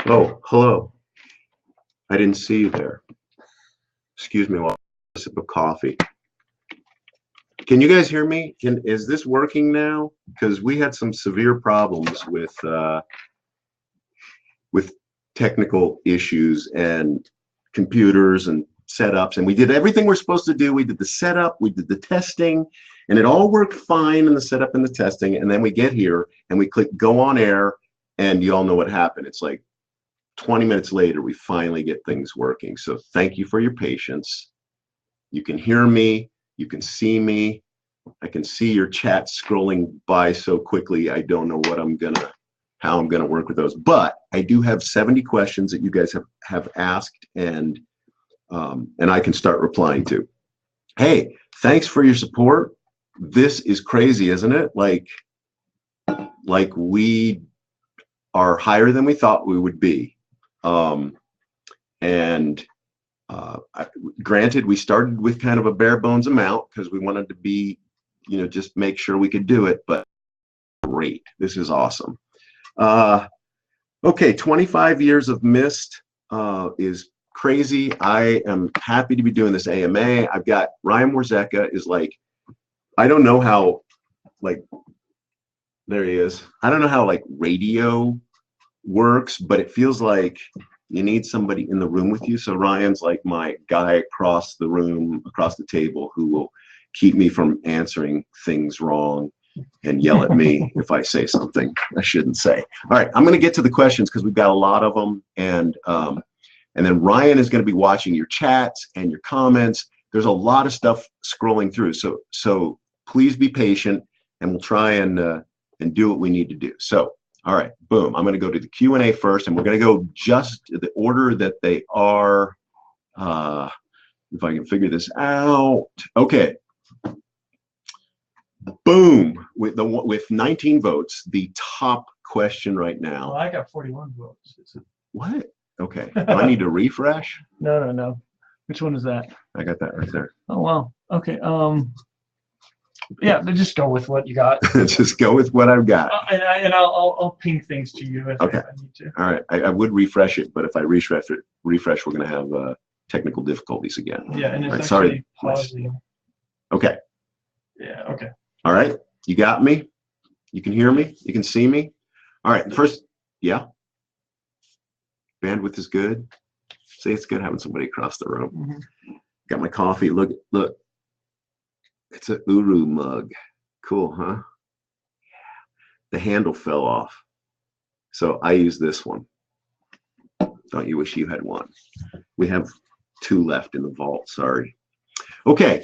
Oh, hello. I didn't see you there. Excuse me while I have a sip of coffee. Can you guys hear me? Is this working now? Because we had some severe problems with technical issues and computers and setups, and we did everything we're supposed to do. We did the setup, we did the testing, and it all worked fine in the setup and the testing. And then we get here and we click go on air, and you all know what happened. It's like 20 minutes later, we finally get things working. So thank you for your patience. You can hear me, you can see me. I can see your chat scrolling by so quickly. I don't know how I'm gonna work with those. But I do have 70 questions that you guys have asked, and I can start replying to. Hey, thanks for your support. This is crazy, isn't it? Like we are higher than we thought we would be. Granted, we started with kind of a bare bones amount because we wanted to be, just make sure we could do it, but great. This is awesome. Okay, 25 years of Myst is crazy. I am happy to be doing this AMA. I've got Ryan Warzeka is like, I don't know how, there he is. I don't know how radio works, but it feels like you need somebody in the room with you. So Ryan's like my guy across the room, across the table, who will keep me from answering things wrong and yell at me if I say something I shouldn't say. All right, I'm going to get to the questions because we've got a lot of them, and then Ryan is going to be watching your chats and your comments. There's a lot of stuff scrolling through, so please be patient, and we'll try and do what we need to do. So, all right, boom. I'm going to go to the Q&A first, and we're going to go just the order that they are. If I can figure this out. Okay. Boom. With 19 votes, the top question right now. Well, I got 41 votes. What? Okay. Do I need to refresh? No. Which one is that? I got that right there. Oh, wow. Okay. Yeah, just go with what you got. Just go with what I've got. And I'll ping things to you if I need to. All right. I would refresh it, but if I refresh, we're going to have technical difficulties again. Yeah, and it's right, sorry. Pausing. Okay. Yeah. Okay. All right. You got me? You can hear me? You can see me? All right. First, yeah. Bandwidth is good. See, it's good having somebody across the room. Mm-hmm. Got my coffee. Look. It's a Uru mug. Cool, huh? Yeah. The handle fell off. So I use this one. Don't you wish you had one? We have 2 left in the vault. Sorry. Okay.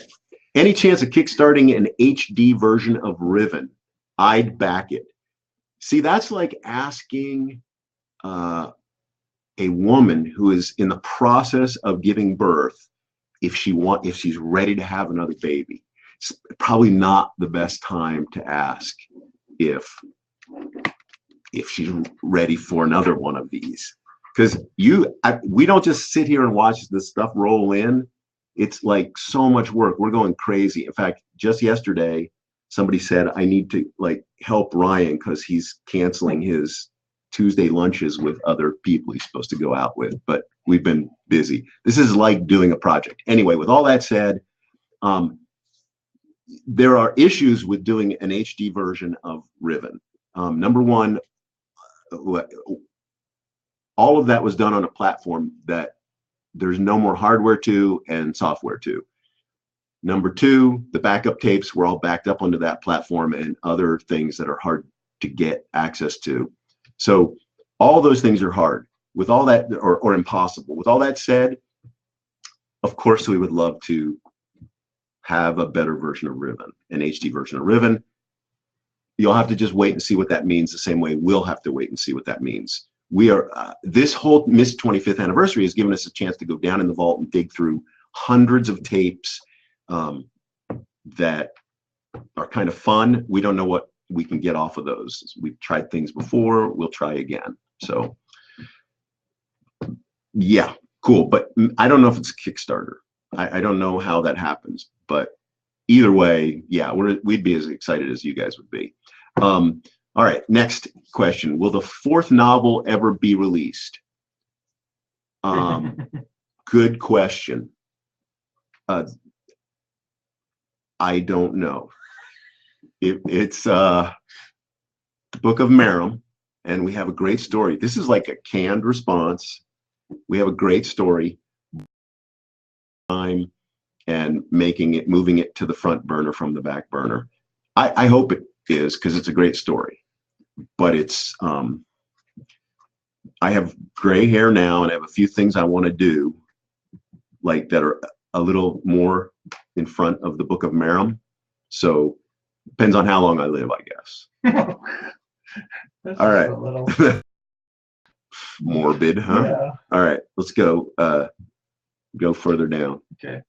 Any chance of kickstarting an HD version of Riven? I'd back it. See, that's like asking a woman who is in the process of giving birth if she's ready to have another baby. It's probably not the best time to ask if she's ready for another one of these, because we don't just sit here and watch this stuff roll in. It's like so much work. We're going crazy. In fact, just yesterday, somebody said I need to help Ryan because he's canceling his Tuesday lunches with other people he's supposed to go out with. But we've been busy. This is like doing a project. Anyway, with all that said, there are issues with doing an HD version of Riven. Number one, all of that was done on a platform that there's no more hardware to and software to. Number two, the backup tapes were all backed up onto that platform and other things that are hard to get access to. So all those things are hard. With all that, or impossible. With all that said, of course, we would love to have a better version of Riven, an HD version of Riven. You'll have to just wait and see what that means, the same way we'll have to wait and see what that means. We are this whole Myst 25th anniversary has given us a chance to go down in the vault and dig through hundreds of tapes that are kind of fun. We don't know what we can get off of those. We've tried things before. We'll try again. So yeah, cool. But I don't know if it's a Kickstarter. I don't know how that happens, but either way, yeah, we'd be as excited as you guys would be. All right, next question. Will the 4th novel ever be released? Good question. I don't know. It's the Book of Merom, and we have a great story. This is like a canned response. We have a great story. Time and moving it to the front burner from the back burner. I hope it is, because it's a great story. But it's I have gray hair now, and I have a few things I want to do, like that are a little more in front of the Book of Merom. So depends on how long I live, I guess. All right. A little morbid, huh? Yeah. All right, let's go further down. Okay.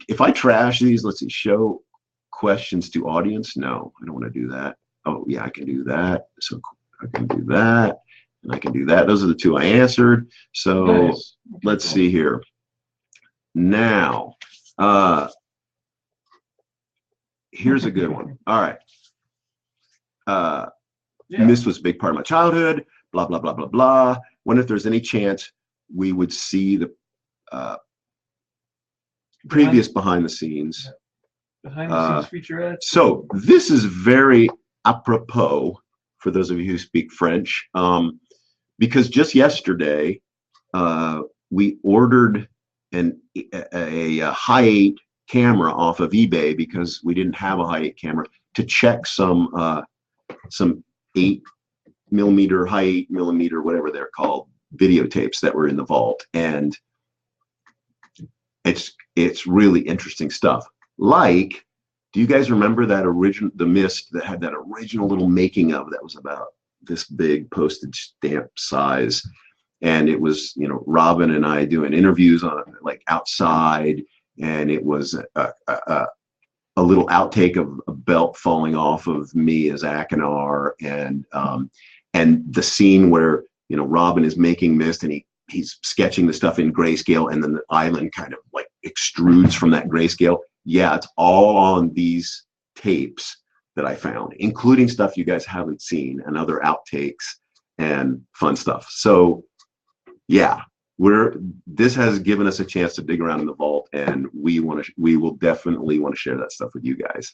If I trash these, let's see, show questions to audience. No, I don't want to do that. Oh yeah, I can do that. So I can do that, and I can do that. Those are the two I answered. So Nice. let's see here. Now, here's a good one. All right. Myst was a big part of my childhood. Blah blah blah blah blah. Wonder if there's any chance we would see the previous behind the scenes. Behind the scenes featurettes. So this is very apropos for those of you who speak French, because just yesterday we ordered a high 8 camera off of eBay because we didn't have a high 8 camera to check some 8mm, high 8mm, whatever they're called, videotapes that were in the vault, and it's really interesting stuff. Like, do you guys remember that the Myst that had that original little making of that was about this big postage stamp size, and it was, you know, Robin and I doing interviews on like outside, and it was a little outtake of a belt falling off of me as Akinar, and the scene where, you know, Robin is making Myst and he's sketching the stuff in grayscale, and then the island kind of like extrudes from that grayscale. Yeah, it's all on these tapes that I found, including stuff you guys haven't seen and other outtakes and fun stuff. So yeah, this has given us a chance to dig around in the vault, and we will definitely want to share that stuff with you guys.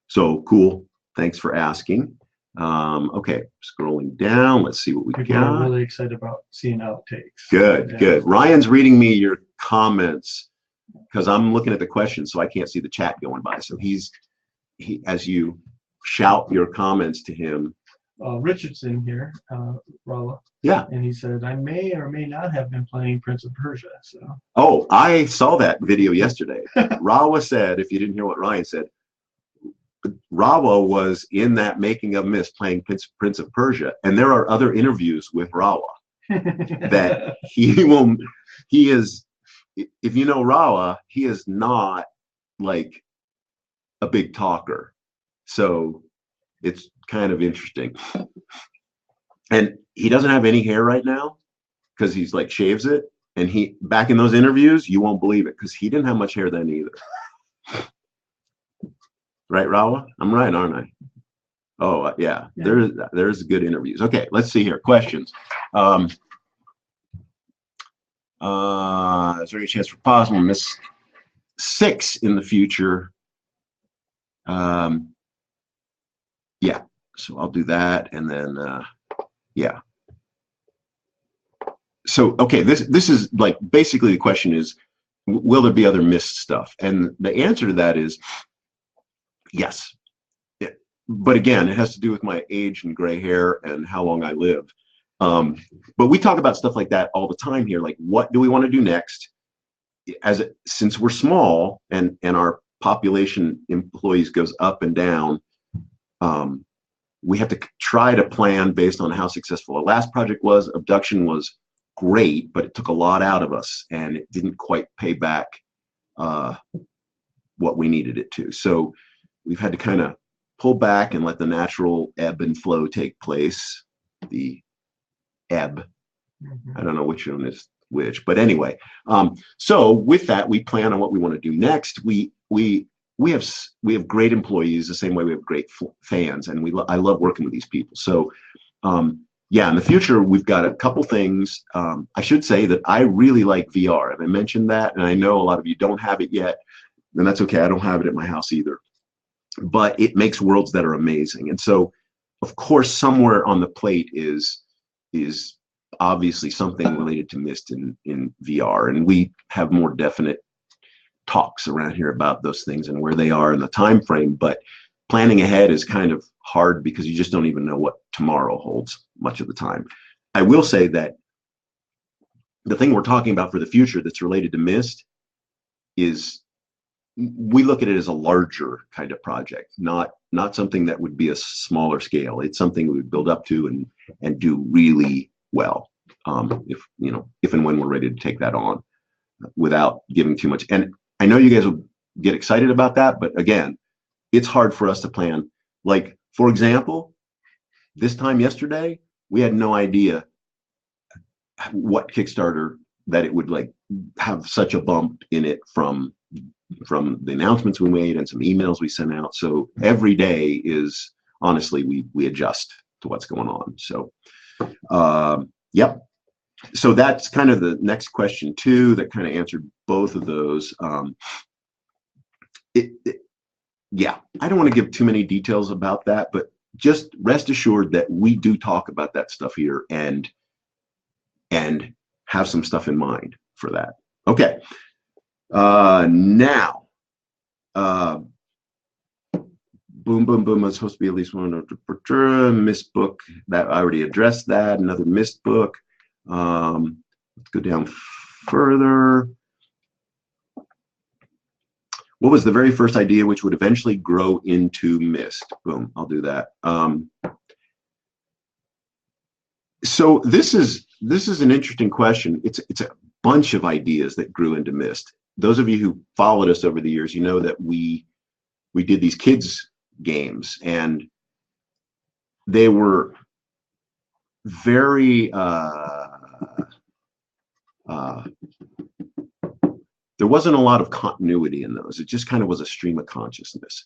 So cool. Thanks for asking. Okay, scrolling down. Let's see what we People got. are really excited about seeing outtakes. Good, Yeah. good. Ryan's reading me your comments because I'm looking at the questions, so I can't see the chat going by. So as you shout your comments to him. Richardson here, Rala. Yeah. And he said, I may or may not have been playing Prince of Persia. So. Oh, I saw that video yesterday. Rawa said, if you didn't hear what Ryan said, Rawa was in that making of Myst playing Prince of Persia, and there are other interviews with Rawa that he is, if you know Rawa, he is not like a big talker, so it's kind of interesting. And he doesn't have any hair right now because he's like shaves it, and he back in those interviews, you won't believe it, because he didn't have much hair then either. Right, Rawa? I'm right, aren't I? Oh, yeah. There's good interviews. Okay, let's see here. Questions. Is there any chance for possible Myst 6 in the future? Yeah. So I'll do that, and then yeah. So okay, this is like basically the question is, will there be other Myst stuff? And the answer to that is yes. But again, it has to do with my age and gray hair and how long I live. But we talk about stuff like that all the time here. Like, what do we want to do next? Since we're small and our population employees goes up and down, we have to try to plan based on how successful our last project was. Abduction was great, but it took a lot out of us, and it didn't quite pay back what we needed it to. So we've had to kind of pull back and let the natural ebb and flow take place. The ebb. I don't know which one is which, but anyway. So with that, we plan on what we want to do next. We have great employees the same way we have great fans, and I love working with these people. So yeah, in the future, we've got a couple things. I should say that I really like VR, and I mentioned that, and I know a lot of you don't have it yet, and that's okay. I don't have it at my house either, but it makes worlds that are amazing. And so, of course, somewhere on the plate is obviously something related to Myst in VR, and we have more definite talks around here about those things and where they are in the time frame. But planning ahead is kind of hard because you just don't even know what tomorrow holds much of the time. I will say that the thing we're talking about for the future that's related to Myst is, we look at it as a larger kind of project, not something that would be a smaller scale. It's something we would build up to and do really well, if and when we're ready to take that on, without giving too much. And I know you guys will get excited about that, but again, it's hard for us to plan. Like, for example, this time yesterday, we had no idea what Kickstarter, that it would like have such a bump in it from the announcements we made and some emails we sent out. So every day is, honestly, we adjust to what's going on. So yep. So that's kind of the next question too, that kind of answered both of those. Yeah, I don't want to give too many details about that, but just rest assured that we do talk about that stuff here and have some stuff in mind for that. Okay. Now, boom, boom, boom. It's supposed to be at least one Myst book. That I already addressed that. Another Myst book. Let's go down further. What was the very first idea which would eventually grow into Myst? Boom, I'll do that. So this is an interesting question. It's a bunch of ideas that grew into Myst. Those of you who followed us over the years, you know that we did these kids games, and they were very there wasn't a lot of continuity in those. It just kind of was a stream of consciousness.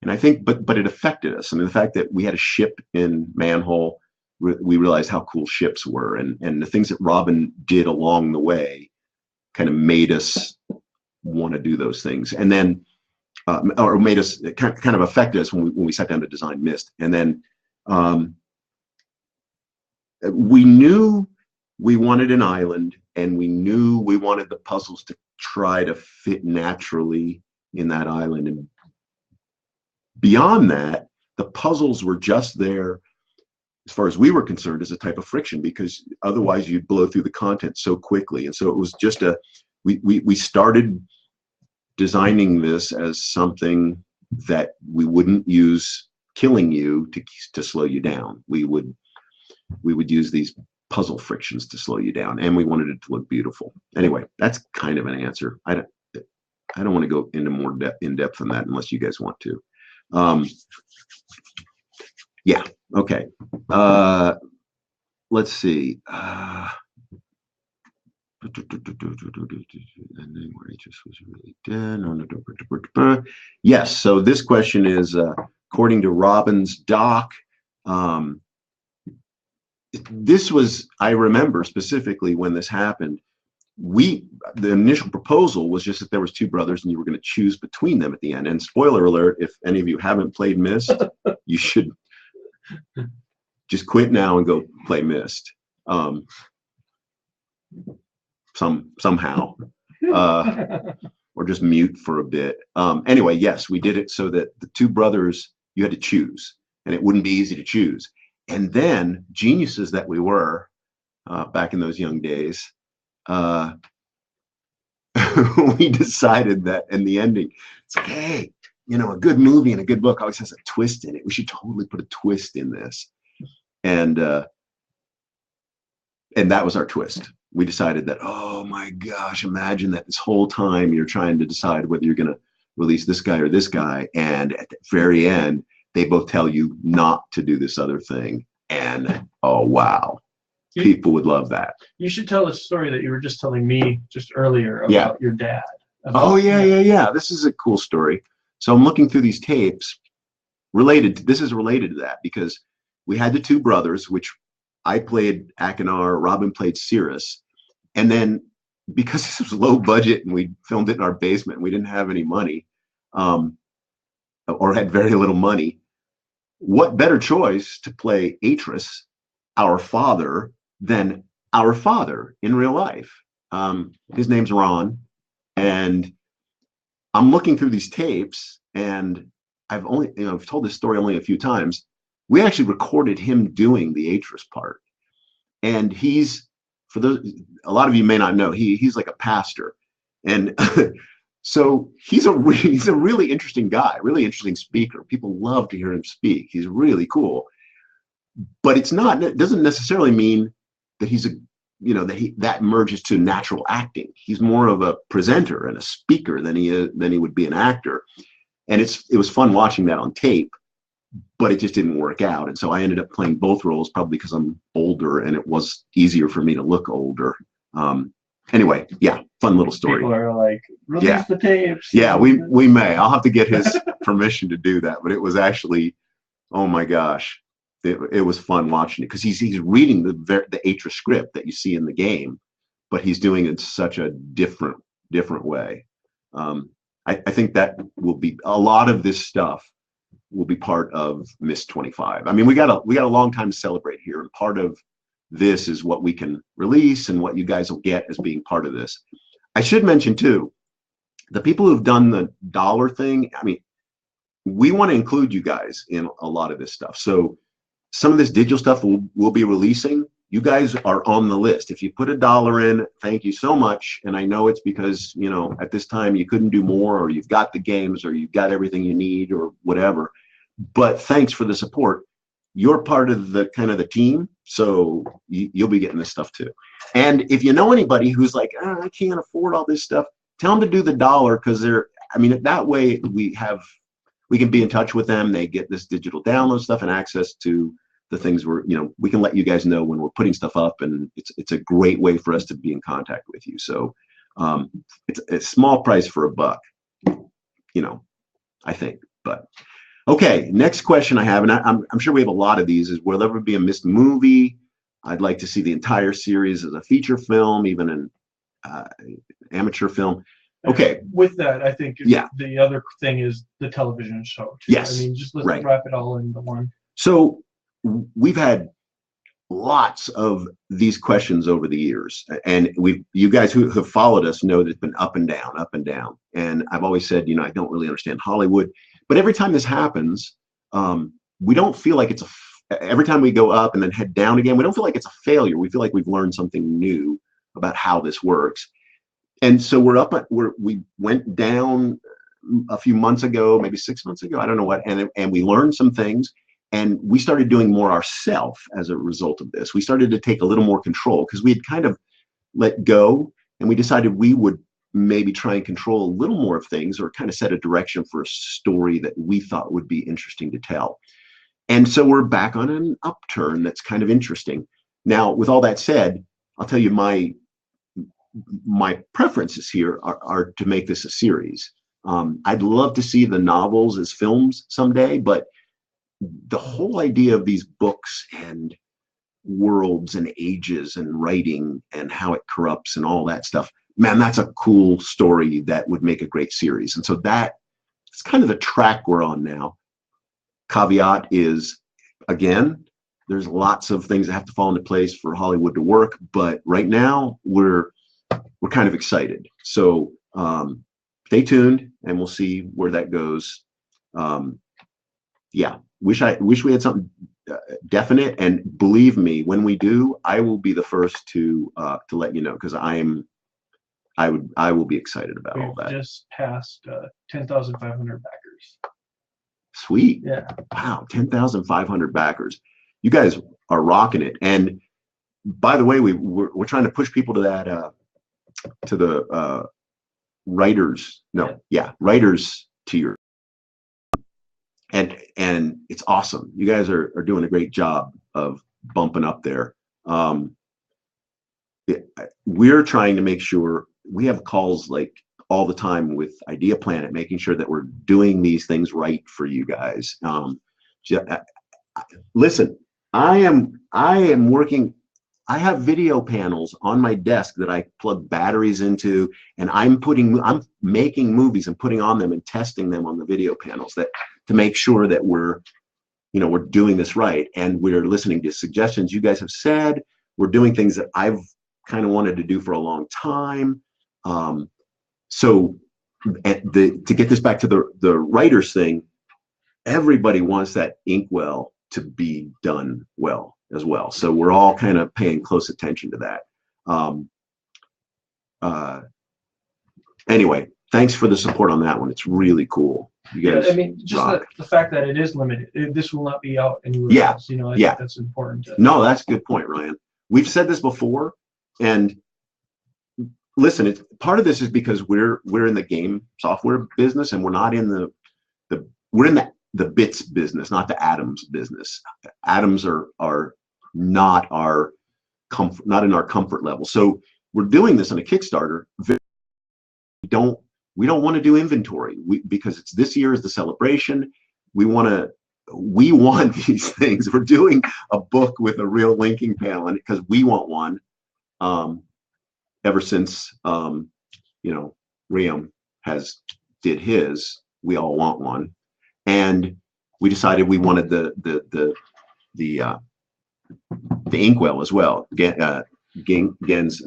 And I think, but it affected us. I mean, the fact that we had a ship in Manhole, we realized how cool ships were, and the things that Robin did along the way kind of made us want to do those things. And then, or made us, kind of affected us when we sat down to design Myst. And then we knew we wanted an island, and we knew we wanted the puzzles to try to fit naturally in that island. And beyond that, the puzzles were just there, as far as we were concerned, as a type of friction, because otherwise you'd blow through the content so quickly. And so it was just we started designing this as something that we wouldn't use killing you to slow you down. We would use these puzzle frictions to slow you down, and we wanted it to look beautiful. Anyway, that's kind of an answer. I don't want to go into more in depth than that unless you guys want to. Yeah. Okay. Let's see. And then where he just was really dead. Yes. So this question is, according to Robin's doc, this was, I remember specifically when this happened, the initial proposal was just that there was two brothers and you were going to choose between them at the end. And spoiler alert, if any of you haven't played Myst, you should just quit now and go play Myst. Somehow. Or just mute for a bit. Anyway, yes, we did it so that the two brothers, you had to choose, and it wouldn't be easy to choose. And then, geniuses that we were back in those young days, we decided that in the ending, it's like, hey, you know, a good movie and a good book always has a twist in it. We should totally put a twist in this. And that was our twist. We decided that, oh my gosh, imagine that this whole time you're trying to decide whether you're going to release this guy or this guy. And at the very end, they both tell you not to do this other thing. And oh, wow. People would love that. You should tell the story that you were just telling me just earlier about your dad. Oh, yeah. This is a cool story. So I'm looking through these tapes. This is related to that, because we had the two brothers, which I played Akinar, Robin played Cirrus, and then because this was low budget and we filmed it in our basement and we didn't have any money, or had very little money, what better choice to play Atris, our father, than our father in real life? His name's Ron, and I'm looking through these tapes, and I've told this story only a few times. We actually recorded him doing the Atris part, and he's, for those, a lot of you may not know, he's like a pastor, and so he's a really interesting guy, really interesting speaker. People love to hear him speak. He's really cool, but it doesn't necessarily mean that he's that merges to natural acting. He's more of a presenter and a speaker than he would be an actor. And it was fun watching that on tape, but it just didn't work out. And so I ended up playing both roles, probably because I'm older and it was easier for me to look older. Anyway, yeah, fun little story. People are like, release the tapes. Yeah, we may. I'll have to get his permission to do that. But it was actually, oh my gosh, it was fun watching it, because he's reading the Atris script that you see in the game, but he's doing it in such a different way. I think that will be a lot of this stuff will be part of myst25. I mean, we got a long time to celebrate here, and part of this is what we can release and what you guys will get as being part of this. I should mention too, the people who've done the dollar thing, I mean, we want to include you guys in a lot of this stuff. So some of this digital stuff we'll be releasing. You guys are on the list. If you put $1 in, thank you so much. And I know it's because, at this time you couldn't do more, or you've got the games, or you've got everything you need, or whatever. But thanks for the support. You're part of the the team, so you'll be getting this stuff too. And if you know anybody who's like, I can't afford all this stuff, tell them to do the $1, because that way we can be in touch with them. They get this digital download stuff and access to the things we can let you guys know when we're putting stuff up, and it's a great way for us to be in contact with you. So it's a small price for $1, I think. But okay, next question I have, and I'm sure we have a lot of these, is will there ever be a Myst movie? I'd like to see the entire series as a feature film, even an amateur film. Okay. With that, I think the other thing is the television show too. Yes. I mean, just let's wrap it all into one. So we've had lots of these questions over the years, and you guys who have followed us know that it's been up and down, up and down. And I've always said, I don't really understand Hollywood, but every time this happens, we don't feel like every time we go up and then head down again, we don't feel like it's a failure. We feel like we've learned something new about how this works. And so we went down a few months ago, maybe 6 months ago, I don't know what, and we learned some things, and we started doing more ourselves as a result of this. We started to take a little more control, because we had kind of let go, and we decided we would maybe try and control a little more of things, or kind of set a direction for a story that we thought would be interesting to tell. And so we're back on an upturn that's kind of interesting. Now, with all that said, I'll tell you my preferences here are to make this a series. I'd love to see the novels as films someday, but the whole idea of these books and worlds and ages and writing and how it corrupts and all that stuff, man, that's a cool story that would make a great series. And so it's kind of the track we're on now. Caveat is, again, there's lots of things that have to fall into place for Hollywood to work, but right now we're kind of excited. So stay tuned, and we'll see where that goes. Yeah, wish we had something definite, and believe me, when we do, I will be the first to let you know, because I will be excited about all that. Just passed 10,500 backers. Sweet. Yeah. Wow, 10,500 backers. You guys are rocking it. And by the way, we're trying to push people to that to the writers tier. And it's awesome. You guys are doing a great job of bumping up there. We're trying to make sure we have calls like all the time with Idea Planet, making sure that we're doing these things right for you guys. Listen, I am working. I have video panels on my desk that I plug batteries into, and I'm making movies and putting on them and testing them on the video panels to make sure that we're doing this right, and we're listening to suggestions you guys have said. We're doing things that I've kind of wanted to do for a long time. So to get this back to the writers thing, everybody wants that inkwell to be done well as well. So we're all kind of paying close attention to that. Anyway, thanks for the support on that one. It's really cool. You guys, I mean, just the fact that it is limited. This will not be out anywhere else. I think that's important. No, that's a good point, Ryan. We've said this before, and listen, part of this is because we're in the game software business, and we're not in we're in the bits business, not the atoms business. Atoms are not our comfort, not in our comfort level. So we're doing this on a Kickstarter. We don't want to do inventory because this year is the celebration. We want these things. We're doing a book with a real linking panel in it because we want one. Ever since Riam did his, we all want one, and we decided we wanted the inkwell as well, Gen's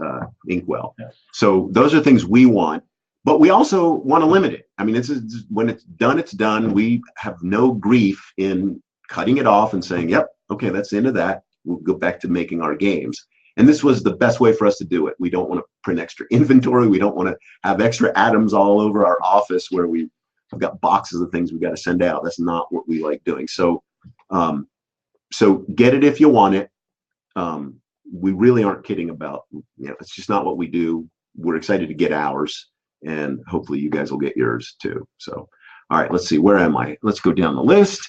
inkwell. Yeah. So those are things we want, but we also want to limit it. I mean, when it's done, it's done. We have no grief in cutting it off and saying, yep, okay, that's the end of that. We'll go back to making our games. And this was the best way for us to do it. We don't want to print extra inventory. We don't want to have extra atoms all over our office where we've got boxes of things we got to send out. That's not what we like doing. So, so get it if you want it. We really aren't kidding about, it's just not what we do. We're excited to get ours, and hopefully you guys will get yours too. So, all right, let's see, where am I? Let's go down the list.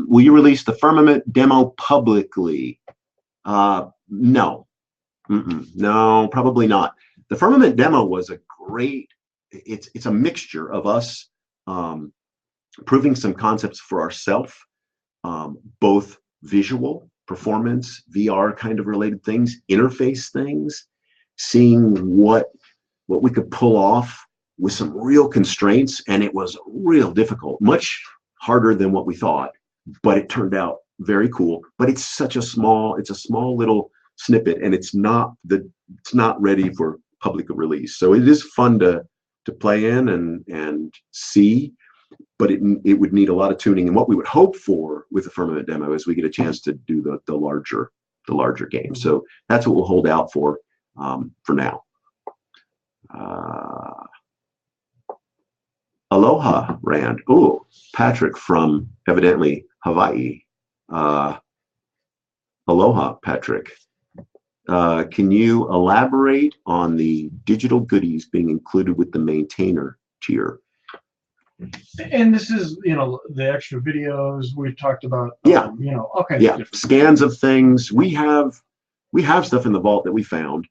Will you release the Firmament demo publicly? No. No, probably not. The Firmament demo was a great, it's a mixture of us proving some concepts for ourselves, both visual, performance, VR kind of related things, interface things, seeing what we could pull off with some real constraints, and it was real difficult, much harder than what we thought, but it turned out very cool. But it's a small little snippet, and it's not ready for public release. So it is fun to play in and see, but it would need a lot of tuning. And what we would hope for with the Firmament demo is we get a chance to do the larger game. So that's what we'll hold out for now. Aloha, Rand. Oh, Patrick from evidently Hawaii. Aloha, Patrick. Can you elaborate on the digital goodies being included with the maintainer tier? And this is, the extra videos we've talked about. Yeah. Okay. Yeah. Scans of things. We have stuff in the vault that we found.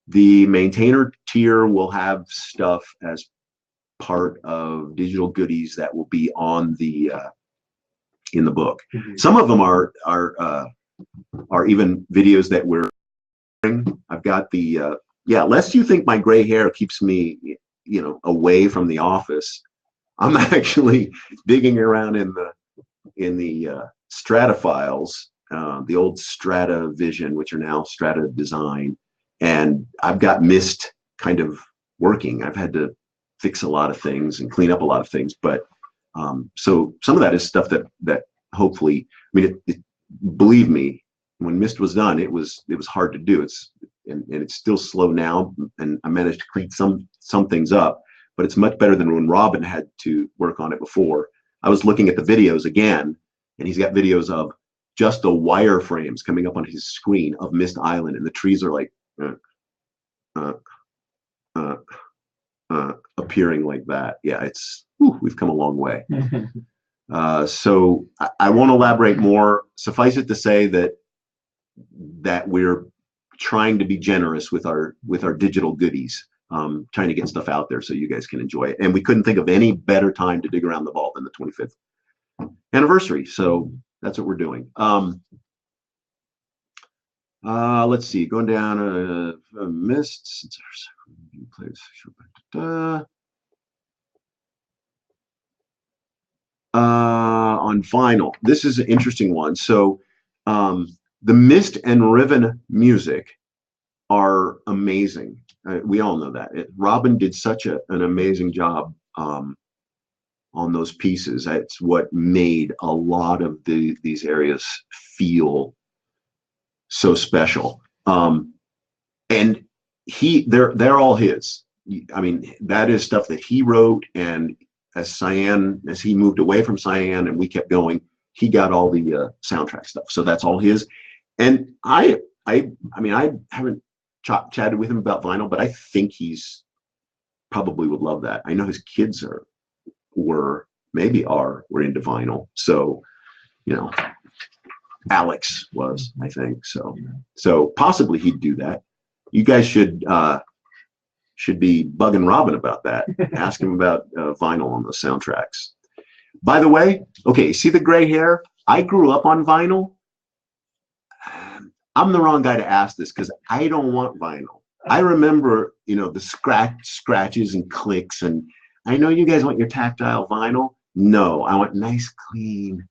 The maintainer tier will have stuff as part of digital goodies that will be on the in the book. Mm-hmm. Some of them are even videos that we're. I've got the lest you think my gray hair keeps me away from the office, I'm actually digging around in the Strata files, the old Strata Vision, which are now Strata Design, and I've got Myst kind of working. I've had to fix a lot of things and clean up a lot of things, but so some of that is stuff that hopefully, believe me, when Myst was done, it was hard to do. And it's still slow now, and I managed to clean some things up, but it's much better than when Robin had to work on it before. I was looking at the videos again, and he's got videos of just the wireframes coming up on his screen of Myst Island, and the trees are like appearing like that. Yeah, we've come a long way. So I won't elaborate more. Suffice it to say that we're trying to be generous with our digital goodies. trying to get stuff out there so you guys can enjoy it. And we couldn't think of any better time to dig around the vault than the 25th anniversary. So that's what we're doing. Let's see, going down Myst. On vinyl, this is an interesting one. So the Myst and Riven music are amazing. We all know that. Robin did such an amazing job on those pieces. That's what made a lot of these areas feel so special. And they're all his. I mean, that is stuff that he wrote, and as he moved away from Cyan and we kept going, he got all the soundtrack stuff. So that's all his. And I mean, I haven't chatted with him about vinyl, but I think he's probably would love that. I know his kids were into vinyl. So, you know, Alex was, I think. So possibly he'd do that. You guys should be bugging Robin about that. Ask him about vinyl on the soundtracks. By the way, okay, see the gray hair? I grew up on vinyl. I'm the wrong guy to ask this because I don't want vinyl. I remember, you know, the scratches and clicks, and I know you guys want your tactile vinyl. No, I want nice, clean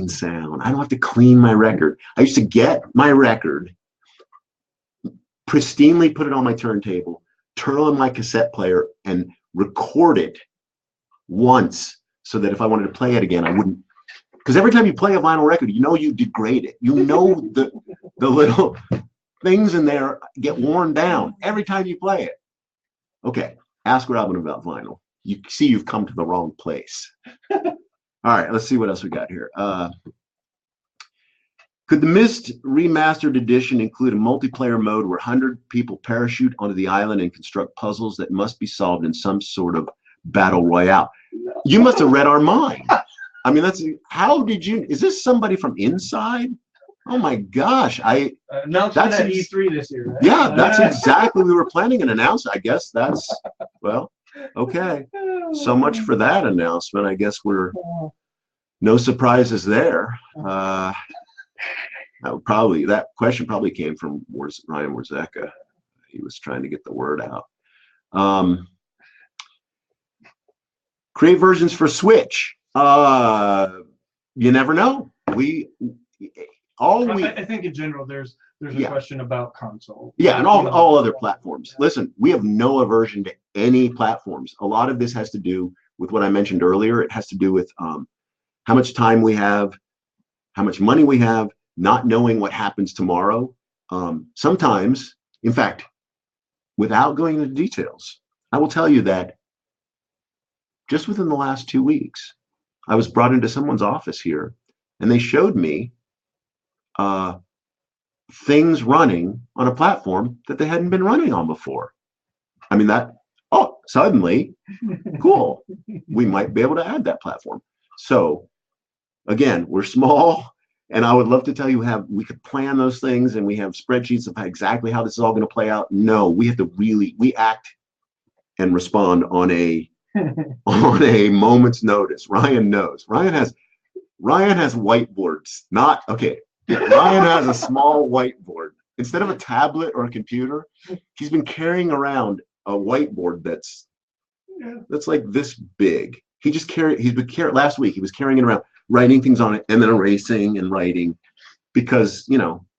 sound. I don't have to clean my record. I used to get my record, pristinely put it on my turntable, turn on my cassette player, and record it once so that if I wanted to play it again, I wouldn't. Because every time you play a vinyl record, you know you degrade it. You know the little things in there get worn down every time you play it. Okay, ask Robin about vinyl. You see you've come to the wrong place. All right, let's see what else we got here. Could the Myst remastered edition include a multiplayer mode where 100 people parachute onto the island and construct puzzles that must be solved in some sort of battle royale? You must have read our mind. I mean, is this somebody from inside? Oh my gosh. Announcement at E3 this year, right? Yeah, that's exactly, we were planning an announcement. I guess that's, well, okay. So much for that announcement. I guess we're no surprises there. That question probably came from Ryan Warzeka. He was trying to get the word out. Create versions for Switch. You never know. I think in general there's a question about console. Yeah, and all other platforms. Listen, we have no aversion to any platforms. A lot of this has to do with what I mentioned earlier. It has to do with how much time we have, how much money we have, not knowing what happens tomorrow. Sometimes, in fact, without going into details, I will tell you that just within the last 2 weeks, I was brought into someone's office here, and they showed me things running on a platform that they hadn't been running on before. I mean, suddenly, cool. We might be able to add that platform. So, again, we're small, and I would love to tell you we could plan those things, and we have spreadsheets of exactly how this is all going to play out. No, we have to we act and respond on a moment's notice. Ryan knows. Ryan has whiteboards. Ryan has a small whiteboard. Instead of a tablet or a computer, he's been carrying around a whiteboard that's like this big. Last week he was carrying it around, writing things on it, and then erasing and writing, because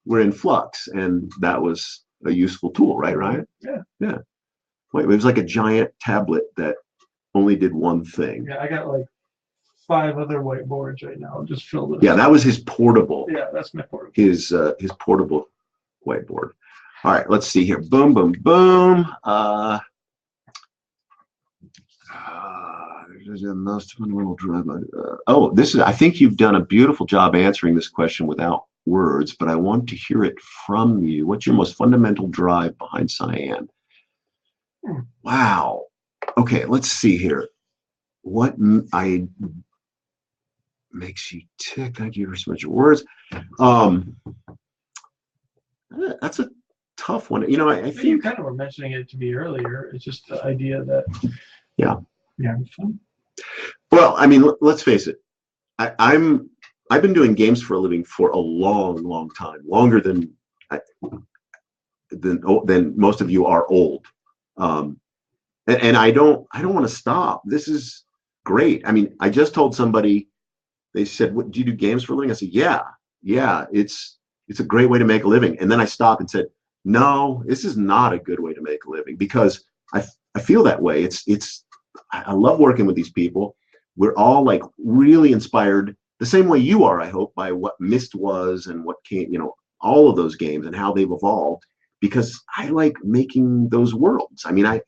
we're in flux, and that was a useful tool, right, Ryan? Yeah. Wait, it was like a giant tablet that only did one thing. Yeah, I got like 5 other whiteboards right now, just filled with. Yeah, that was his portable. Yeah, that's my portable. His portable whiteboard. All right, let's see here. Boom, boom, boom. I think you've done a beautiful job answering this question without words, but I want to hear it from you. What's your most fundamental drive behind Cyan? Wow. Okay, let's see here. What makes you tick? Thank you for so much words. That's a tough one. You know, I think you kind of were mentioning it to me earlier. It's just the idea that yeah, fun. Well, I mean, let's face it. I've been doing games for a living for a long time, longer than most of you are old. And I don't want to stop. This is great. I mean, I just told somebody, they said, "What do you do games for a living?" I said, yeah, it's a great way to make a living. And then I stopped and said, no, this is not a good way to make a living, because I feel that way. I love working with these people. We're all like really inspired the same way you are, I hope, by what Myst was and what came, you know, all of those games and how they've evolved, because I like making those worlds. I mean, I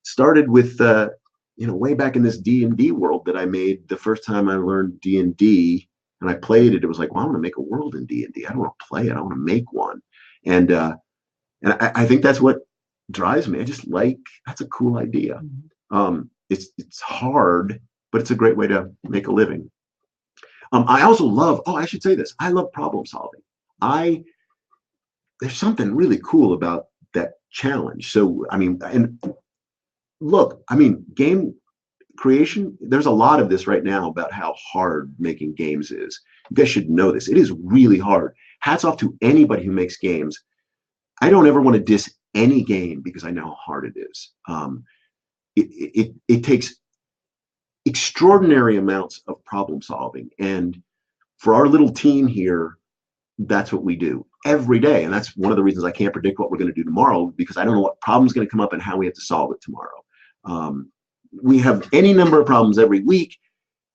started with you know, way back in this D&D world that I made the first time I learned D&D, and I played it. It was like, well, I want to make a world in D&D. I don't want to play it. I want to make one. And I think that's what drives me. I just like, that's a cool idea. It's hard, but it's a great way to make a living. I also love, I should say this, I love problem solving. There's something really cool about that challenge. So, I mean, and look, I mean, game creation, there's a lot of this right now about how hard making games is. You guys should know this. It is really hard. Hats off to anybody who makes games. I don't ever want to diss any game because I know how hard it is. It takes extraordinary amounts of problem solving. And for our little team here, that's what we do every day. And that's one of the reasons I can't predict what we're going to do tomorrow, because I don't know what problem's going to come up and how we have to solve it tomorrow. We have any number of problems every week,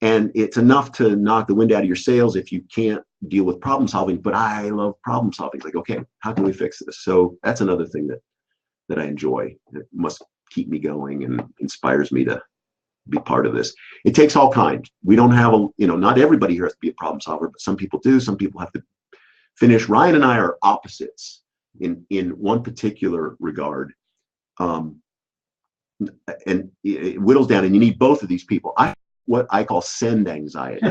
and it's enough to knock the wind out of your sails if you can't deal with problem solving. But I love problem solving. It's like, okay, how can we fix this? So that's another thing that I enjoy. It must keep me going and inspires me to be part of this. It takes all kinds. We don't have not everybody here has to be a problem solver, but some people do. Some people have to finish. Ryan and I are opposites in one particular regard. And it whittles down, and you need both of these people. I what I call send anxiety.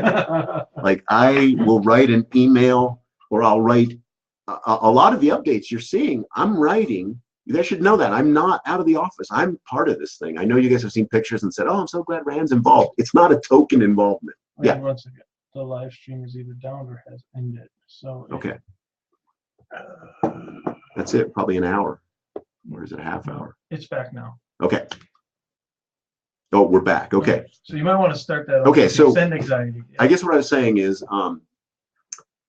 Like, I will write an email, or I'll write a lot of the updates you're seeing. I'm writing. You guys should know that I'm not out of the office. I'm part of this thing. I know you guys have seen pictures and said, "Oh, I'm so glad Rand's involved." It's not a token involvement. Yeah. Once again, the live stream is either down or has ended. So okay. That's it. Probably an hour, or is it a half hour? It's back now. Okay. Oh, we're back. Okay. So you might want to start that. Okay. So send anxiety. I guess what I was saying is,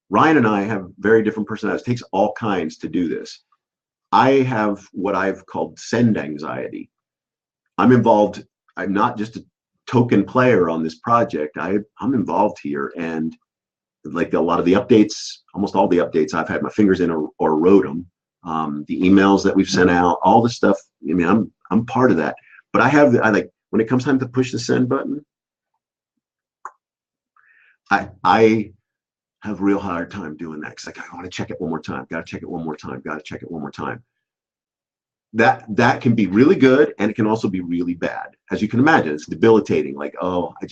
Ryan and I have very different personalities. It takes all kinds to do this. I have what I've called send anxiety. I'm involved. I'm not just a token player on this project. I'm involved here, and like a lot of the updates, almost all the updates, I've had my fingers in or wrote them. The emails that we've sent out, all the stuff. I mean, I'm part of that. But I like, when it comes time to push the send button, I have a real hard time doing that. Cause I want to check it one more time. Got to check it one more time. Got to check it one more time. That can be really good, and it can also be really bad. As you can imagine, it's debilitating. Like, oh, I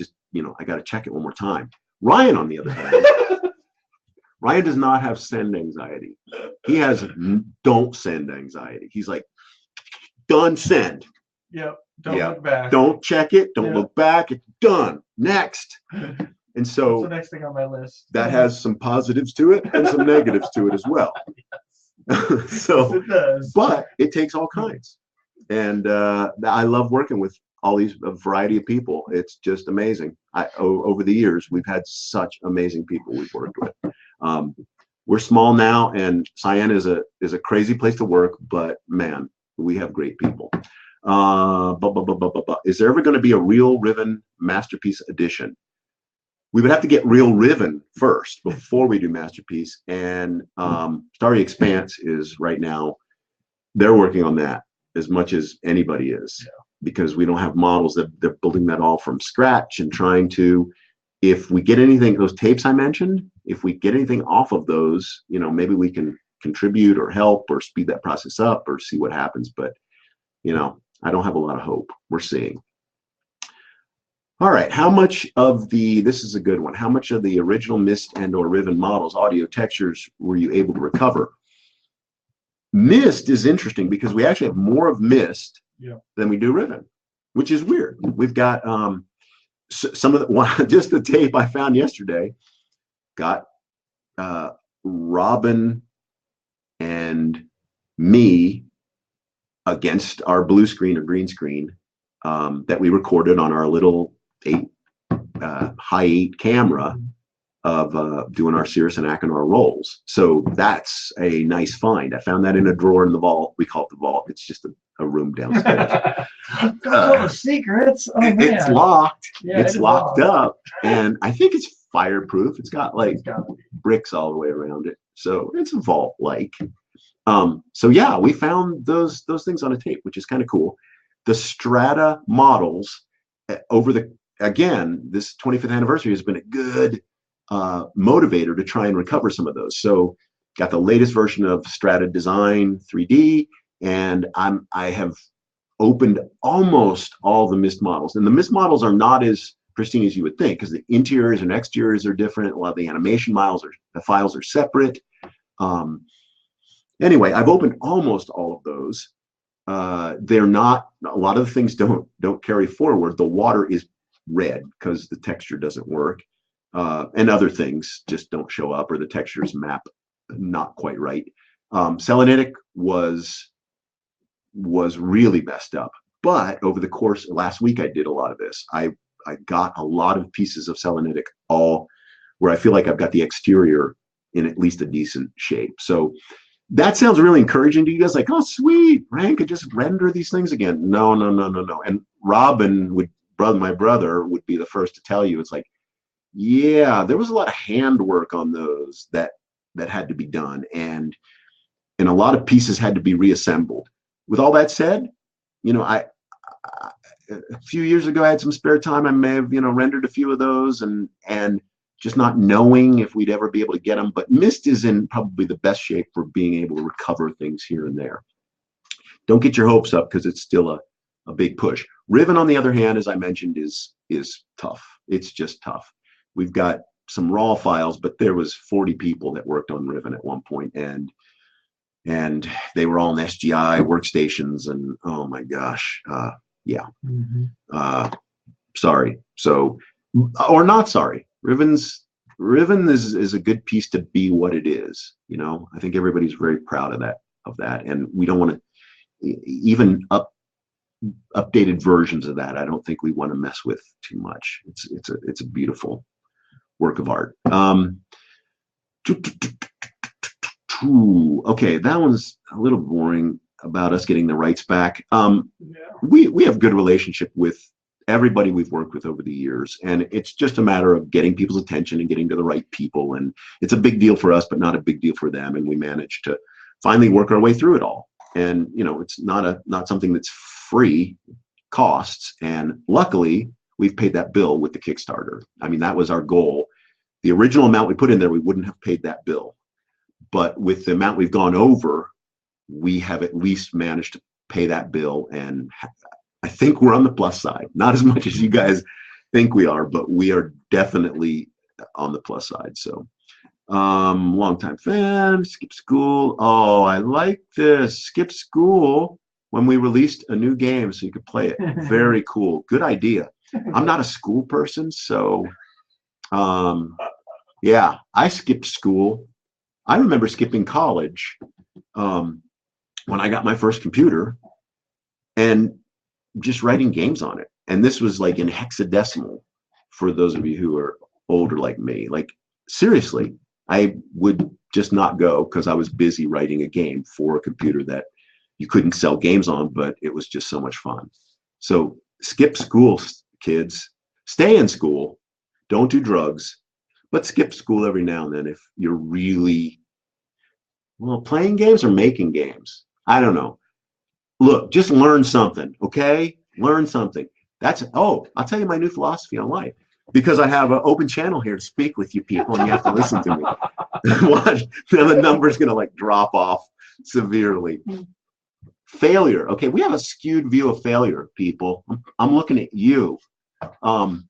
got to check it one more time. Ryan, on the other hand, Ryan does not have send anxiety. He has don't send anxiety. He's like, done, send. Yep. Don't look back. Don't check it. Don't look back. It's done. Next. And so that's the next thing on my list. That has some positives to it and some negatives to it as well. So, yes, it does. But it takes all kinds. And I love working with all these variety of people. It's just amazing. Over the years, we've had such amazing people we've worked with. We're small now, and Cyan is a crazy place to work, but man, we have great people. Is there ever going to be a Real Riven Masterpiece edition? We would have to get Real Riven first before we do Masterpiece. And Starry Expanse is right now, they're working on that as much as anybody is, because we don't have models. They're building that all from scratch and trying to, if we get anything, those tapes I mentioned, if we get anything off of those, maybe we can contribute or help or speed that process up or see what happens. But, I don't have a lot of hope. We're seeing. All right, how much of this is a good one, how much of the original Myst and or Riven models, audio textures, were you able to recover? Myst is interesting because we actually have more of Myst Yeah. than we do Riven, which is weird. We've got some of the just the tape I found yesterday got Robin and me against our blue screen or green screen that we recorded on our little high 8 camera of doing our Cirrus and Achenar rolls. So that's a nice find. I found that in a drawer in the vault. We call it the vault. It's just a room downstairs. Don't tell the secrets. Oh, man. It's locked. Yeah, it's locked up, and I think it's fireproof. It's got like bricks all the way around it, so it's a vault-like. So yeah, we found those things on a tape, which is kind of cool. The Strata models over this 25th anniversary has been a good motivator to try and recover some of those. So got the latest version of Strata Design 3D, and I have opened almost all the Myst models, and the Myst models are not as pristine as you would think because the interiors and exteriors are different. A lot of the animation files are separate. Anyway, I've opened almost all of those. They're not, a lot of the things don't carry forward. The water is red because the texture doesn't work, and other things just don't show up, or the textures map not quite right. Selenitic was really messed up, but over the course of last week I did a lot of this. I got a lot of pieces of Selenitic all where I feel like I've got the exterior in at least a decent shape. So that sounds really encouraging to you guys, like, oh sweet, Ryan could just render these things again. No. And Robin my brother would be the first to tell you, it's like, yeah, there was a lot of handwork on those that had to be done, and a lot of pieces had to be reassembled. With all that said, I a few years ago I had some spare time. I may have rendered a few of those, and just not knowing if we'd ever be able to get them. But Myst is in probably the best shape for being able to recover things here and there. Don't get your hopes up because it's still a big push. Riven, on the other hand, as I mentioned, is tough. It's just tough. We've got some raw files, but there was 40 people that worked on Riven at one point, and they were all in SGI workstations, and oh my gosh, yeah. Sorry. So, or not sorry. Riven is a good piece to be what it is. I think everybody's very proud of that, and we don't want to even updated versions of that. I don't think we want to mess with too much. It's a beautiful work of art. Okay, that one's a little boring about us getting the rights back. We have good relationship with everybody we've worked with over the years, and it's just a matter of getting people's attention and getting to the right people, and it's a big deal for us but not a big deal for them, and we managed to finally work our way through it all. And it's not something that's free, costs, and luckily we've paid that bill with the Kickstarter. I mean, that was our goal. The original amount we put in there, we wouldn't have paid that bill, but with the amount we've gone over, we have at least managed to pay that bill, and I think we're on the plus side. Not as much as you guys think we are, but we are definitely on the plus side. So, longtime fan, skip school. Oh, I like this. Skip school when we released a new game so you could play it. Very cool. Good idea. I'm not a school person, so yeah, I skipped school. I remember skipping college when I got my first computer and just writing games on it. And this was like in hexadecimal for those of you who are older like me. Like, seriously, I would just not go because I was busy writing a game for a computer that you couldn't sell games on, but it was just so much fun. So skip school, kids. Stay in school. Don't do drugs, but skip school every now and then if you're really, playing games or making games. I don't know. Look, just learn something, okay? Learn something. I'll tell you my new philosophy on life, because I have an open channel here to speak with you people, and you have to listen to me. Watch, the number's gonna drop off severely. Failure. Okay, we have a skewed view of failure, people. I'm looking at you. The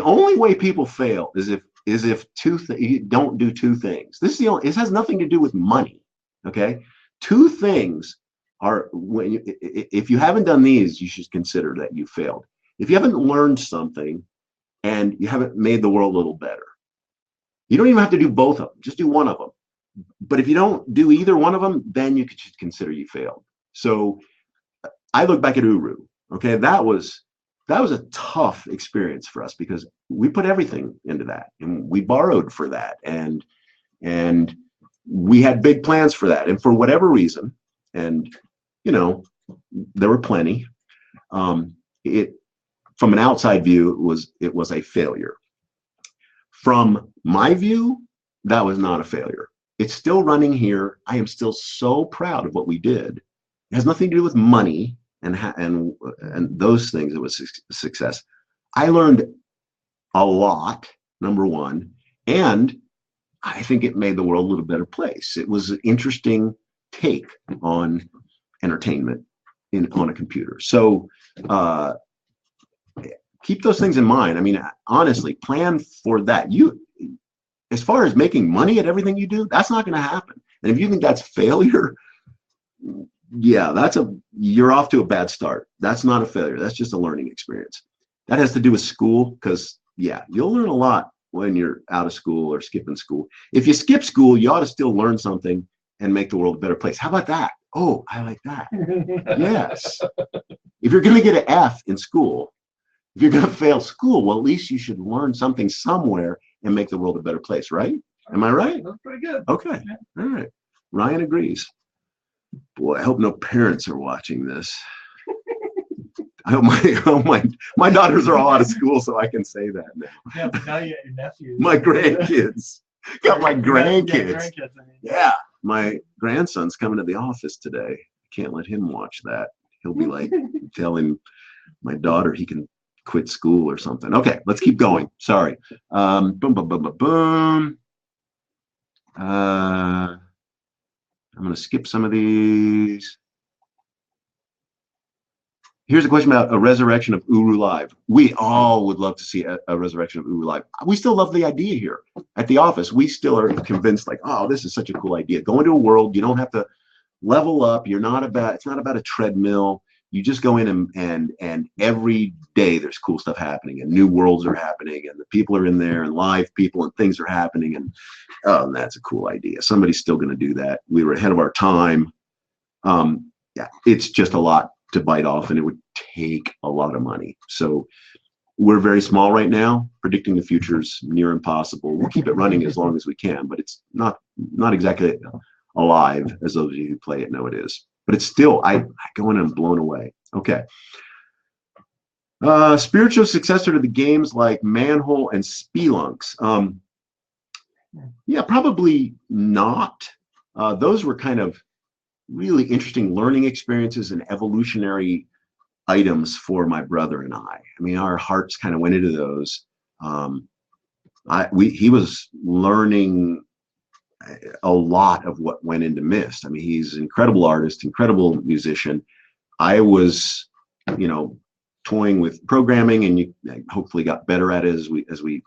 only way people fail is if you don't do two things. This has nothing to do with money. Okay, two things are when if you haven't done these, you should consider that you failed. If you haven't learned something and you haven't made the world a little better, you don't even have to do both of them. Just do one of them. But if you don't do either one of them, then you should consider you failed. So I look back at Uru. Okay, that was a tough experience for us because we put everything into that and we borrowed for that and we had big plans for that, and for whatever reason, and you know, there were plenty. It from an outside view, it was a failure. From my view, that was not a failure. It's still running here. I am still so proud of what we did. It has nothing to do with money and those things. It was a success. I learned a lot, number one, and I think it made the world a little better place. It was an interesting take on entertainment on a computer. So keep those things in mind. I mean, honestly, plan for that. As far as making money at everything you do, that's not going to happen. And if you think that's failure, yeah, you're off to a bad start. That's not a failure. That's just a learning experience. That has to do with school because, yeah, you'll learn a lot when you're out of school or skipping school. If you skip school, you ought to still learn something and make the world a better place. How about that? Oh, I like that. Yes. If you're going to get an F in school, if you're going to fail school, well, at least you should learn something somewhere and make the world a better place, right? Am I right? That's pretty good. Okay. Yeah. All right. Ryan agrees. Boy, I hope no parents are watching this. I hope my daughters are all out of school, so I can say that now. Yeah, but now you got your nephews. My grandkids. Got my grandkids. Grandkids, I mean. Yeah. My grandson's coming to the office today. I can't let him watch that. He'll be like telling my daughter he can quit school or something. Okay, let's keep going. Sorry. Boom, boom, boom, boom, boom. I'm going to skip some of these. Here's a question about a resurrection of Uru Live. We all would love to see a resurrection of Uru Live. We still love the idea here at the office. We still are convinced, like, oh, this is such a cool idea. Go into a world, you don't have to level up. It's not about a treadmill. You just go in and every day there's cool stuff happening and new worlds are happening and the people are in there and live people and things are happening and that's a cool idea. Somebody's still going to do that. We were ahead of our time. Yeah, it's just a lot to bite off and it would take a lot of money. So we're very small right now. Predicting the future's near impossible. We'll keep it running as long as we can, but it's not exactly alive as those of you who play it know it is. But it's still, I go in and I'm blown away. Okay. Spiritual successor to the games like Manhole and Spelunks. Yeah, probably not. Those were kind of really interesting learning experiences and evolutionary items for my brother and I. I mean, our hearts kind of went into those. He was learning a lot of what went into Myst. I mean, he's an incredible artist, incredible musician. I was, toying with programming, and hopefully got better at it as we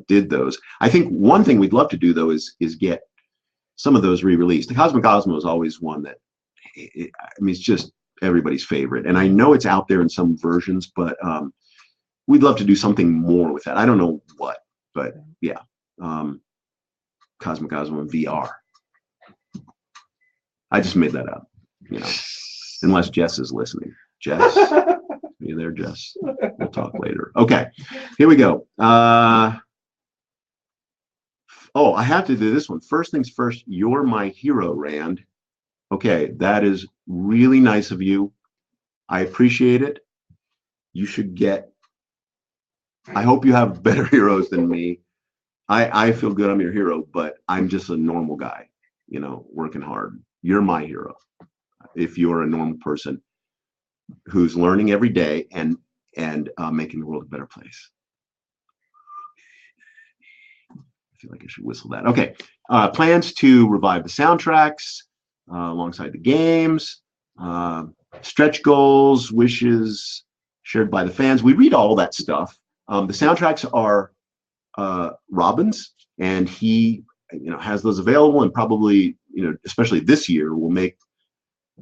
did those. I think one thing we'd love to do though is get some of those re-released. The Cosmic Cosmo is always one that, it's just everybody's favorite, and I know it's out there in some versions, but we'd love to do something more with that. I don't know what, but yeah. Cosmic Cosmo in VR. I just made that up, unless Jess is listening. Jess, are you there, Jess? We'll talk later. Okay, here we go. Oh, I have to do this one. First things first, you're my hero, Rand. Okay, that is really nice of you. I appreciate it. You should I hope you have better heroes than me. I feel good I'm your hero, but I'm just a normal guy, working hard. You're my hero. If you're a normal person who's learning every day and making the world a better place. I feel like I should whistle that. Okay. Plans to revive the soundtracks alongside the games, stretch goals, wishes shared by the fans. We read all that stuff. The soundtracks are Robin's, and he has those available, and probably especially this year, will make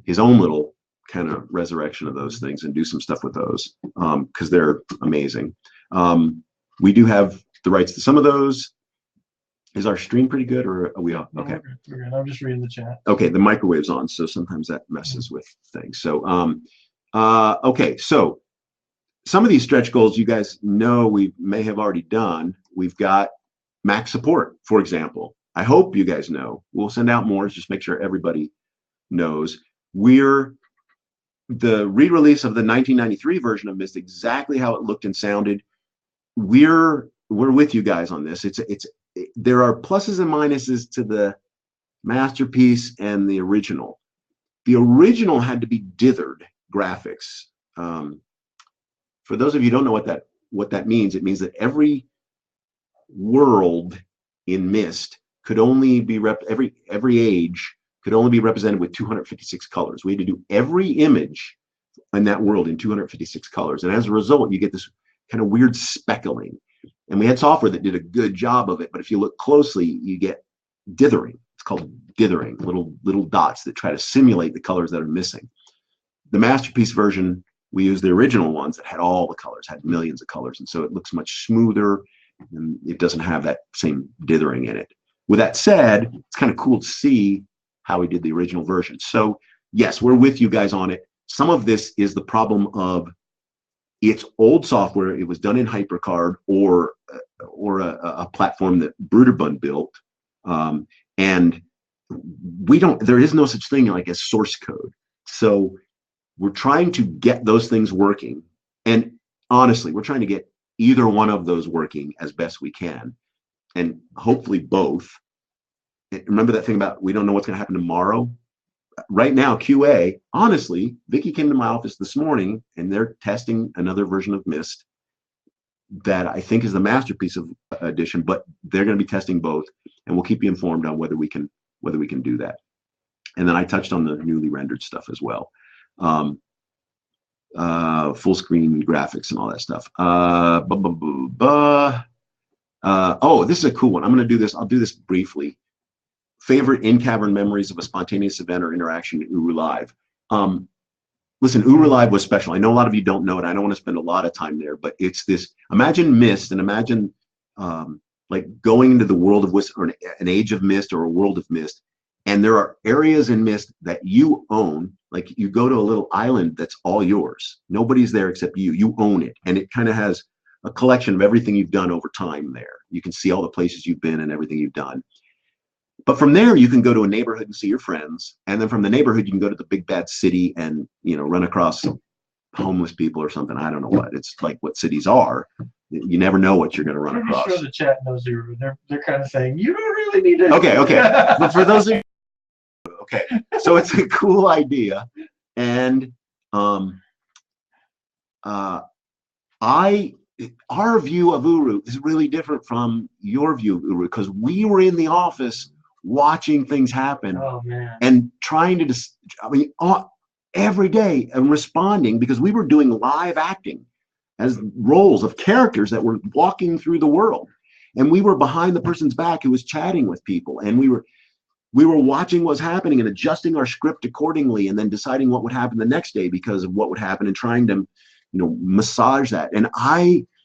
his own little kind of resurrection of those things and do some stuff with those, because they're amazing. We do have the rights to some of those. Is our stream pretty good, or are we off? No, Okay. we're good. I'm just reading the chat. Okay, the microwave's on, so sometimes that messes with things. So, okay, so some of these stretch goals you guys know we may have already done. We've got Mac support, for example. I hope you guys know. We'll send out more, just make sure everybody knows. We're the re-release of the 1993 version of Myst, exactly how it looked and sounded. We're with you guys on this. There are pluses and minuses to the masterpiece and the original. The original had to be dithered graphics. For those of you who don't know what that means, it means that every world in Myst could only be every age could only be represented with 256 colors. We had to do every image in that world in 256 colors, and as a result, you get this kind of weird speckling. And we had software that did a good job of it, but if you look closely, you get dithering. It's called dithering, little dots that try to simulate the colors that are missing. The masterpiece version, we used the original ones that had all the colors, had millions of colors, and so it looks much smoother, and it doesn't have that same dithering in it. With that said, it's kind of cool to see how we did the original version. So yes, we're with you guys on it. Some of this is the problem of it's old software. It was done in HyperCard or a platform that Bruderbund built, and there is no such thing like a source code. So we're trying to get those things working, and honestly, we're trying to get either one of those working as best we can, and hopefully both. Remember that thing about we don't know what's going to happen tomorrow? Right now, QA, honestly, Vicky came to my office this morning and they're testing another version of Myst that I think is the masterpiece of edition, but they're going to be testing both, and we'll keep you informed on whether we can do that. And then I touched on the newly rendered stuff as well. Full screen graphics and all that stuff. Oh, this is a cool one. I'm going to do this. I'll do this briefly. Favorite in-cavern memories of a spontaneous event or interaction at Uru Live. Listen, Uru Live was special. I know a lot of you don't know it. I don't want to spend a lot of time there, but it's this, imagine Myst, and imagine like going into the world of Myst, or an age of Myst, or a world of Myst, and there are areas in Myst that you own. Like you go to a little island that's all yours. Nobody's there except you. You own it, and it kind of has a collection of everything you've done over time there. You can see all the places you've been and everything you've done. But from there, you can go to a neighborhood and see your friends. And then from the neighborhood, you can go to the big bad city and, run across homeless people or something. I don't know what. It's like what cities are. You never know what you're going to run across. I'm sure the chat knows they're kind of saying, you don't really need to. Okay. But for those of you, okay. So it's a cool idea. And our view of Uru is really different from your view of Uru, because we were in the office watching things happen. Oh, man. And trying to every day and responding, because we were doing live acting as roles of characters that were walking through the world, and we were behind the person's back who was chatting with people, and we were watching what's happening and adjusting our script accordingly, and then deciding what would happen the next day because of what would happen, and trying to massage that. And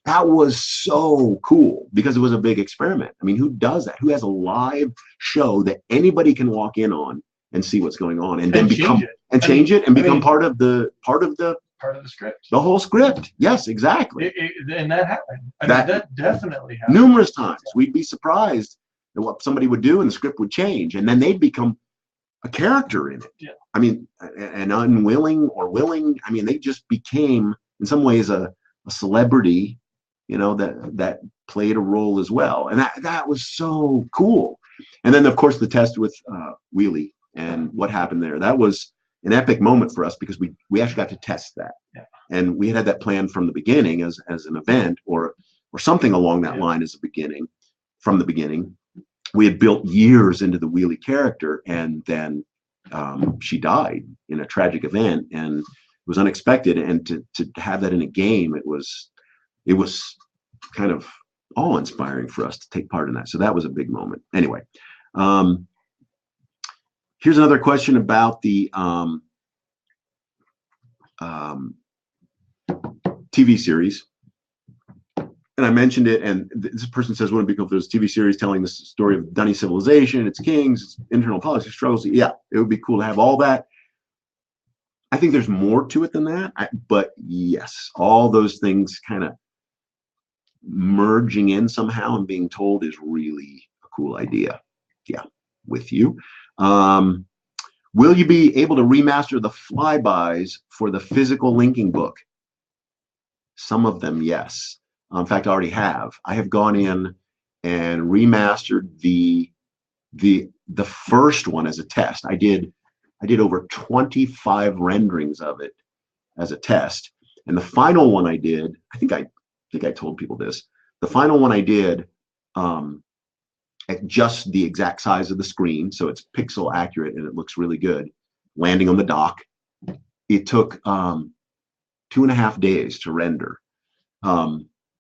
that was so cool, because it was a big experiment. I mean, who does that? Who has a live show that anybody can walk in on and see what's going on, and then change it and become part of the script, the whole script? Yes, exactly. And that happened. That definitely happened numerous times. We'd be surprised at what somebody would do, and the script would change, and then they'd become a character in it. Yeah. I mean, an unwilling or willing. I mean, they just became, in some ways, a celebrity, that played a role as well. And that was so cool. And then, of course, the test with Wheelie and what happened there. That was an epic moment for us, because we actually got to test that. Yeah. And we had that planned from the beginning as an event or something along that line from the beginning. We had built years into the Wheelie character, and then she died in a tragic event, and it was unexpected. And to have that in a game, it was kind of awe-inspiring for us to take part in that. So that was a big moment. Anyway, Here's another question about the TV series. And I mentioned it, and this person says, wouldn't it be cool if there's a TV series telling the story of Dunny civilization, its kings, its internal politics, struggles? Yeah, it would be cool to have all that. I think there's more to it than that, but yes, all those things kind of merging in somehow and being told is really a cool idea. Yeah, with you. Will you be able to remaster the flybys for the physical linking book? Some of them, yes. In fact, I already have. I have gone in and remastered the first one as a test. I did over 25 renderings of it as a test, and the final one I did. I think I told people this. The final one I did at just the exact size of the screen, so it's pixel accurate and it looks really good. Landing on the dock, it took 2.5 days to render.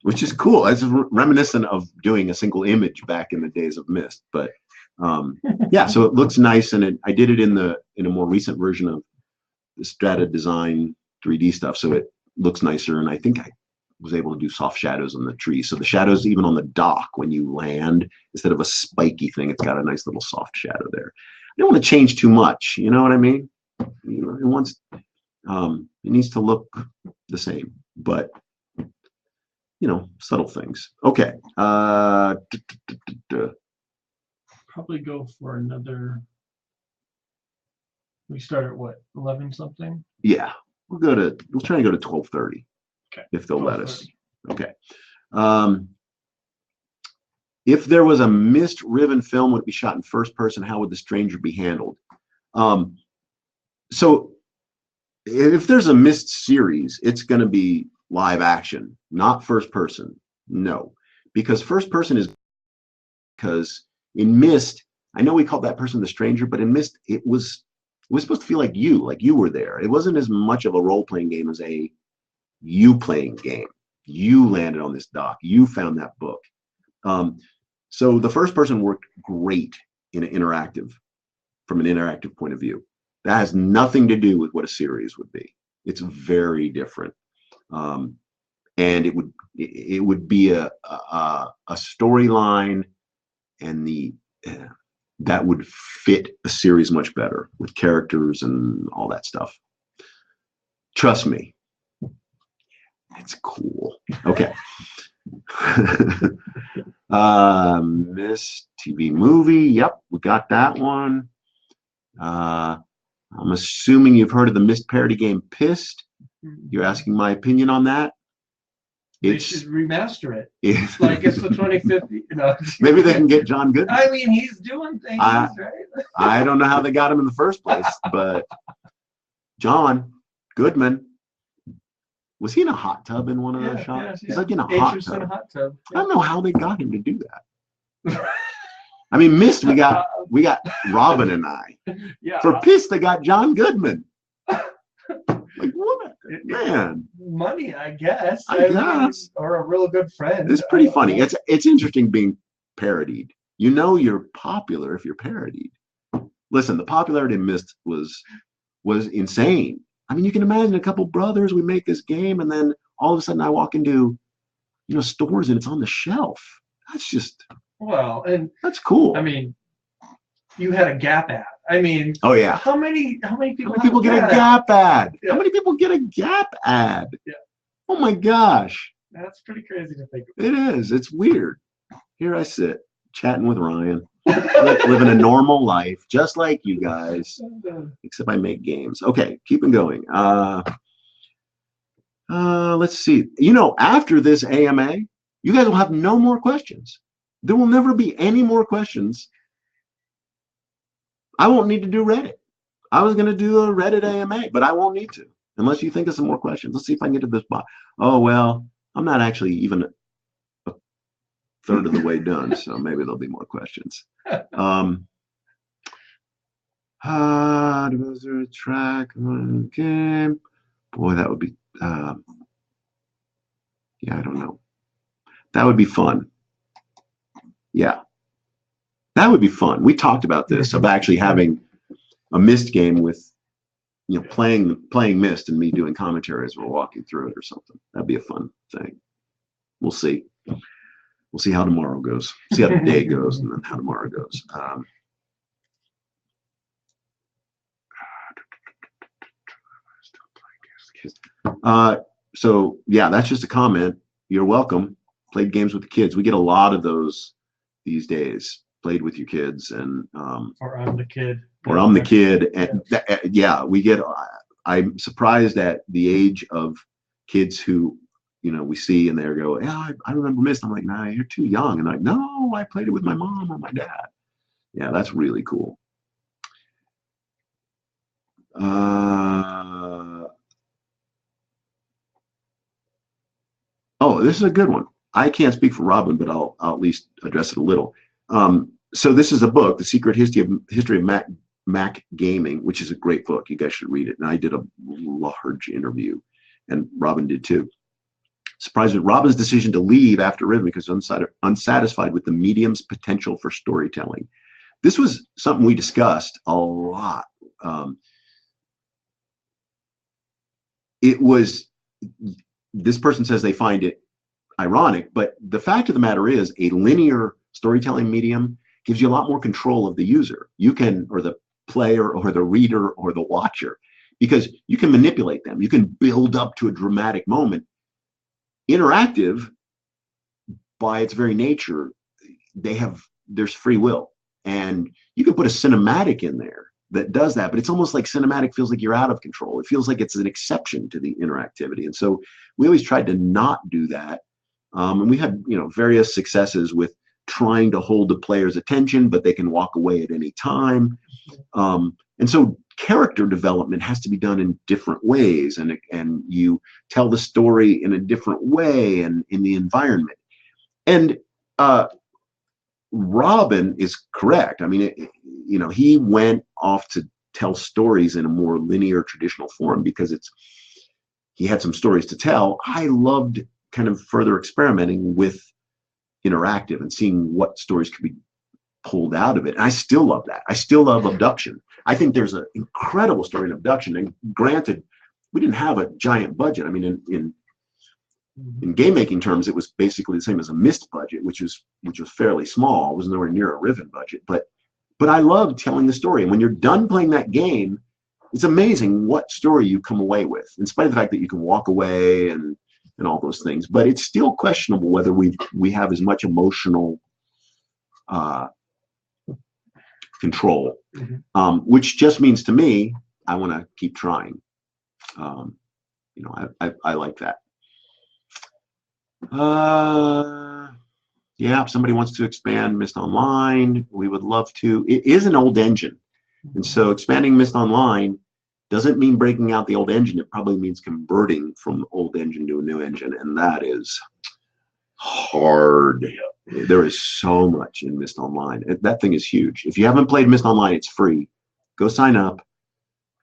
Which is cool. It's reminiscent of doing a single image back in the days of Myst. But yeah, so it looks nice, and I did it in a more recent version of the Strata Design 3D stuff, so it looks nicer. And I think I was able to do soft shadows on the trees, so the shadows even on the dock when you land, instead of a spiky thing, it's got a nice little soft shadow there. I don't want to change too much. You know what I mean? You know, it needs to look the same, but you know, subtle things. Okay. Probably go for another. We start at what, 11 something? Yeah, we'll try to go to 12:30. Okay. If they'll let us. Okay. If there was a Myst Riven film would it be shot in first person, how would the stranger be handled? So if there's a Myst series, it's going to be live action, not first person. No, because first person is, because in Myst, I know we called that person the stranger, but in Myst it was supposed to feel like you were there. It wasn't as much of a role-playing game as a you playing game. You landed on this dock, you found that book. So the first person worked great from an interactive point of view. That has nothing to do with what a series would be. It's very different. And it would be a storyline, and that would fit a series much better with characters and all that stuff. Trust me, it's cool. Okay. Myst TV movie. Yep, we got that one. I'm assuming you've heard of the Myst parody game Pissed. You're asking my opinion on that. They should remaster it. It's like it's the 25th. You know. Maybe they can get John Goodman. I mean, he's doing things, right? I don't know how they got him in the first place, but John Goodman, was he in a hot tub in one of those shots? He's like in a hot tub. I don't know how they got him to do that. I mean, Myst, we got Robin and I. Yeah. For Piss, they got John Goodman. Like, what? Man. Money, I guess. I guess. Or a real good friend. It's pretty funny. It's interesting being parodied. You know you're popular if you're parodied. Listen, the popularity of Myst was insane. I mean, you can imagine a couple brothers, we make this game, and then all of a sudden I walk into, stores and it's on the shelf. That's just... Well, and that's cool. I mean, you had a Gap ad. I mean, oh yeah. How many people get a Gap ad? Yeah. How many people get a Gap ad? Yeah. Oh my gosh. That's pretty crazy to think about. It is. It's weird. Here I sit chatting with Ryan, living a normal life, just like you guys, except I make games. Okay, keeping going. Let's see. After this AMA, you guys will have no more questions. There will never be any more questions. I won't need to do Reddit. I was going to do a Reddit AMA, but I won't need to unless you think of some more questions. Let's see if I can get to this spot. Oh, well, I'm not actually even a third of the way done, so maybe there'll be more questions. Was there a track game? Boy, that would be, yeah, I don't know. That would be fun. Yeah, that would be fun. We talked about this, of actually having a Myst game with, playing Myst and me doing commentary as we're walking through it or something. That'd be a fun thing. We'll see. We'll see how tomorrow goes. See how the day goes, and then how tomorrow goes. So yeah, that's just a comment. You're welcome. Played games with the kids. We get a lot of those these days. Played with your kids, and or I'm the kid. Or I'm the kid, and yeah, we get. I'm surprised at the age of kids who, we see and they go, yeah, I remember Myst. I'm like, nah, you're too young. And I'm like, no, I played it with my mom or my dad. Yeah, that's really cool. Oh, this is a good one. I can't speak for Robin, but I'll at least address it a little. So this is a book, The Secret History of Mac Gaming, which is a great book. You guys should read it. And I did a large interview, and Robin did too. Surprised at Robin's decision to leave after Riven because unsatisfied with the medium's potential for storytelling. This was something we discussed a lot. This person says they find it ironic, but the fact of the matter is a linear storytelling medium gives you a lot more control of the user. You can, or the player or the reader or the watcher, because you can manipulate them. You can build up to a dramatic moment. Interactive, by its very nature, there's free will, and you can put a cinematic in there that does that, but it's almost like cinematic feels like you're out of control. It feels like it's an exception to the interactivity, and so we always tried to not do that. And we had various successes with trying to hold the player's attention, but they can walk away at any time. And so character development has to be done in different ways, and you tell the story in a different way and in the environment. And Robin is correct. I mean, he went off to tell stories in a more linear traditional form because he had some stories to tell. I loved kind of further experimenting with interactive and seeing what stories could be pulled out of it. And I still love that. I still love Abduction. I think there's an incredible story in Abduction. And granted, we didn't have a giant budget. I mean, in game making terms, it was basically the same as a Myst budget, which was fairly small. It was nowhere near a Riven budget. But I loved telling the story. And when you're done playing that game, it's amazing what story you come away with, in spite of the fact that you can walk away and all those things. But it's still questionable whether we have as much emotional control, which just means to me, I want to keep trying. I like that. Yeah, if somebody wants to expand Myst Online, we would love to. It is an old engine, and so expanding Myst Online doesn't mean breaking out the old engine. It probably means converting from the old engine to a new engine, and that is hard. There is so much in Myst Online. That thing is huge. If you haven't played Myst Online, it's free. Go sign up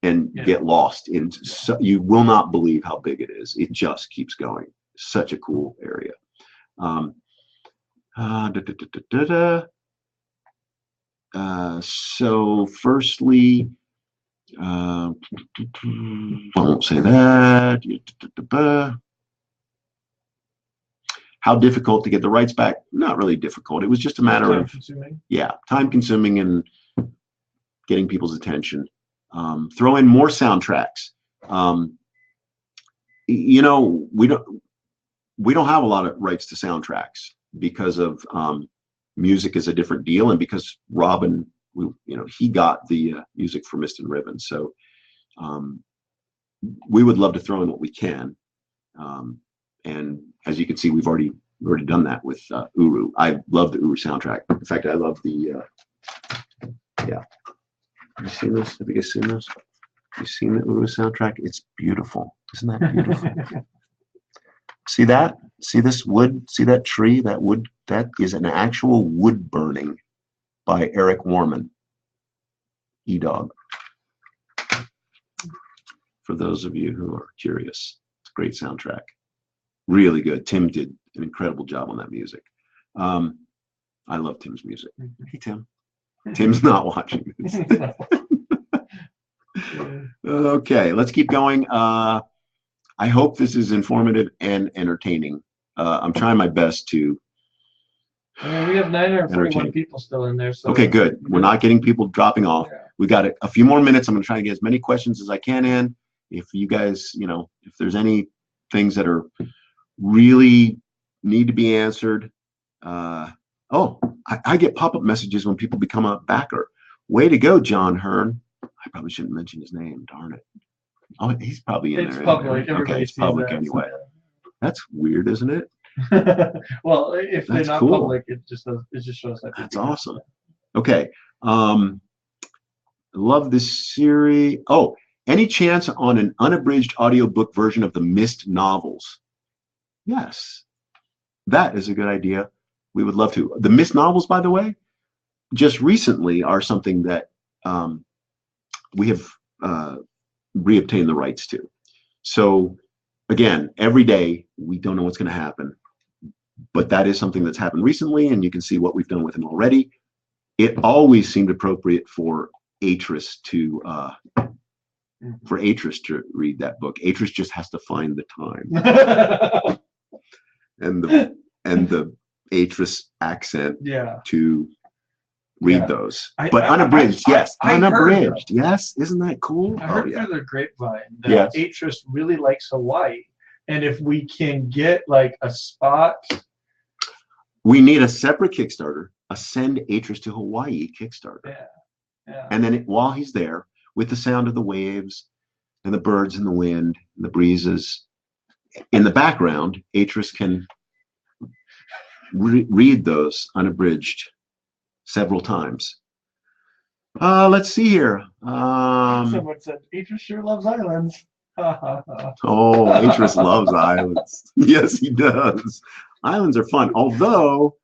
and get lost. You will not believe how big it is. It just keeps going. Such a cool area. So firstly, I won't say that. How difficult to get the rights back? Not really difficult. It was just a matter of time consuming and getting people's attention. Throw in more soundtracks. We don't have a lot of rights to soundtracks because of music is a different deal, and because Robin, he got the music for Myst and Riven. So we would love to throw in what we can. And as you can see, we've already done that with Uru. I love the Uru soundtrack. In fact, I love the have you seen this? Have you guys seen this? Have you seen the Uru soundtrack? It's beautiful. Isn't that beautiful? See that? See this wood? See that tree? That wood? That is an actual wood burning by Eric Warman. E-Dog. For those of you who are curious, it's a great soundtrack. Really good. Tim did an incredible job on that music. I love Tim's music. Hey, Tim. Tim's not watching this. Okay, let's keep going. I hope this is informative and entertaining. I'm trying my best to. I mean, we have 941 entertain. People still in there. So Okay, good. We're not getting people dropping off. Yeah. We got a few more minutes. I'm going to try to get as many questions as I can in. If you guys, if there's any things that are really need to be answered. I get pop-up messages when people become a backer. Way to go, John Hearn. I probably shouldn't mention his name. Darn it. Oh, he's probably in there. It's public. Anyway. Okay, it's public anyway. That's weird, isn't it? Well, if they're not cool. public, it just shows that. That's awesome. Okay. Love this series. Oh, any chance on an unabridged audiobook version of the Myst novels? Yes, that is a good idea. We would love to. The Myst novels, by the way, just recently are something that we have reobtained the rights to. So again, every day we don't know what's going to happen, but that is something that's happened recently, and you can see what we've done with them already. It always seemed appropriate for Atris to read that book. Atris just has to find the time and the Atris accent to read those. But unabridged, yes. Unabridged, yes. Isn't that cool? I heard through the grapevine that Atris really likes Hawaii, and if we can get like a spot, we need a separate Kickstarter, a Send Atris to Hawaii Kickstarter. And then while he's there, with the sound of the waves and the birds and the wind and the breezes in the background, Atris can read those unabridged several times. Let's see here. Someone said Atris sure loves islands. Oh, Atris loves islands. Yes, he does. Islands are fun. Although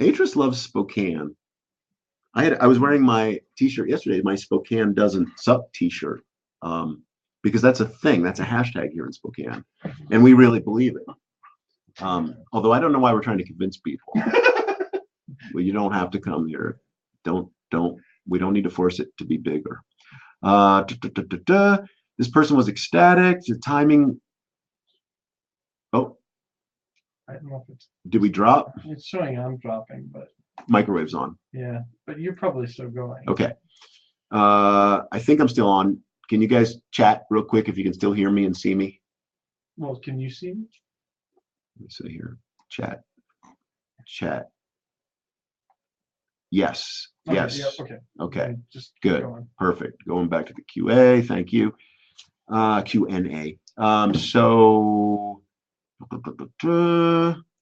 Atris loves Spokane. I was wearing my T-shirt yesterday, my Spokane doesn't suck T-shirt, because that's a thing. That's a hashtag here in Spokane, and we really believe it. Although I don't know why we're trying to convince people. Well, you don't have to come here. We don't need to force it to be bigger. This person was ecstatic. The timing. Oh, I don't know if it's. Did we drop? It's showing I'm dropping, but. Microwave's on. Yeah, but you're probably still going. Okay. I think I'm still on. Can you guys chat real quick if you can still hear me and see me? Well, can you see me? Let me see here. Chat. Yes. Okay, yes. Yeah, okay. Okay. Just good. Going. Perfect. Going back to the QA. Thank you. Q&A. So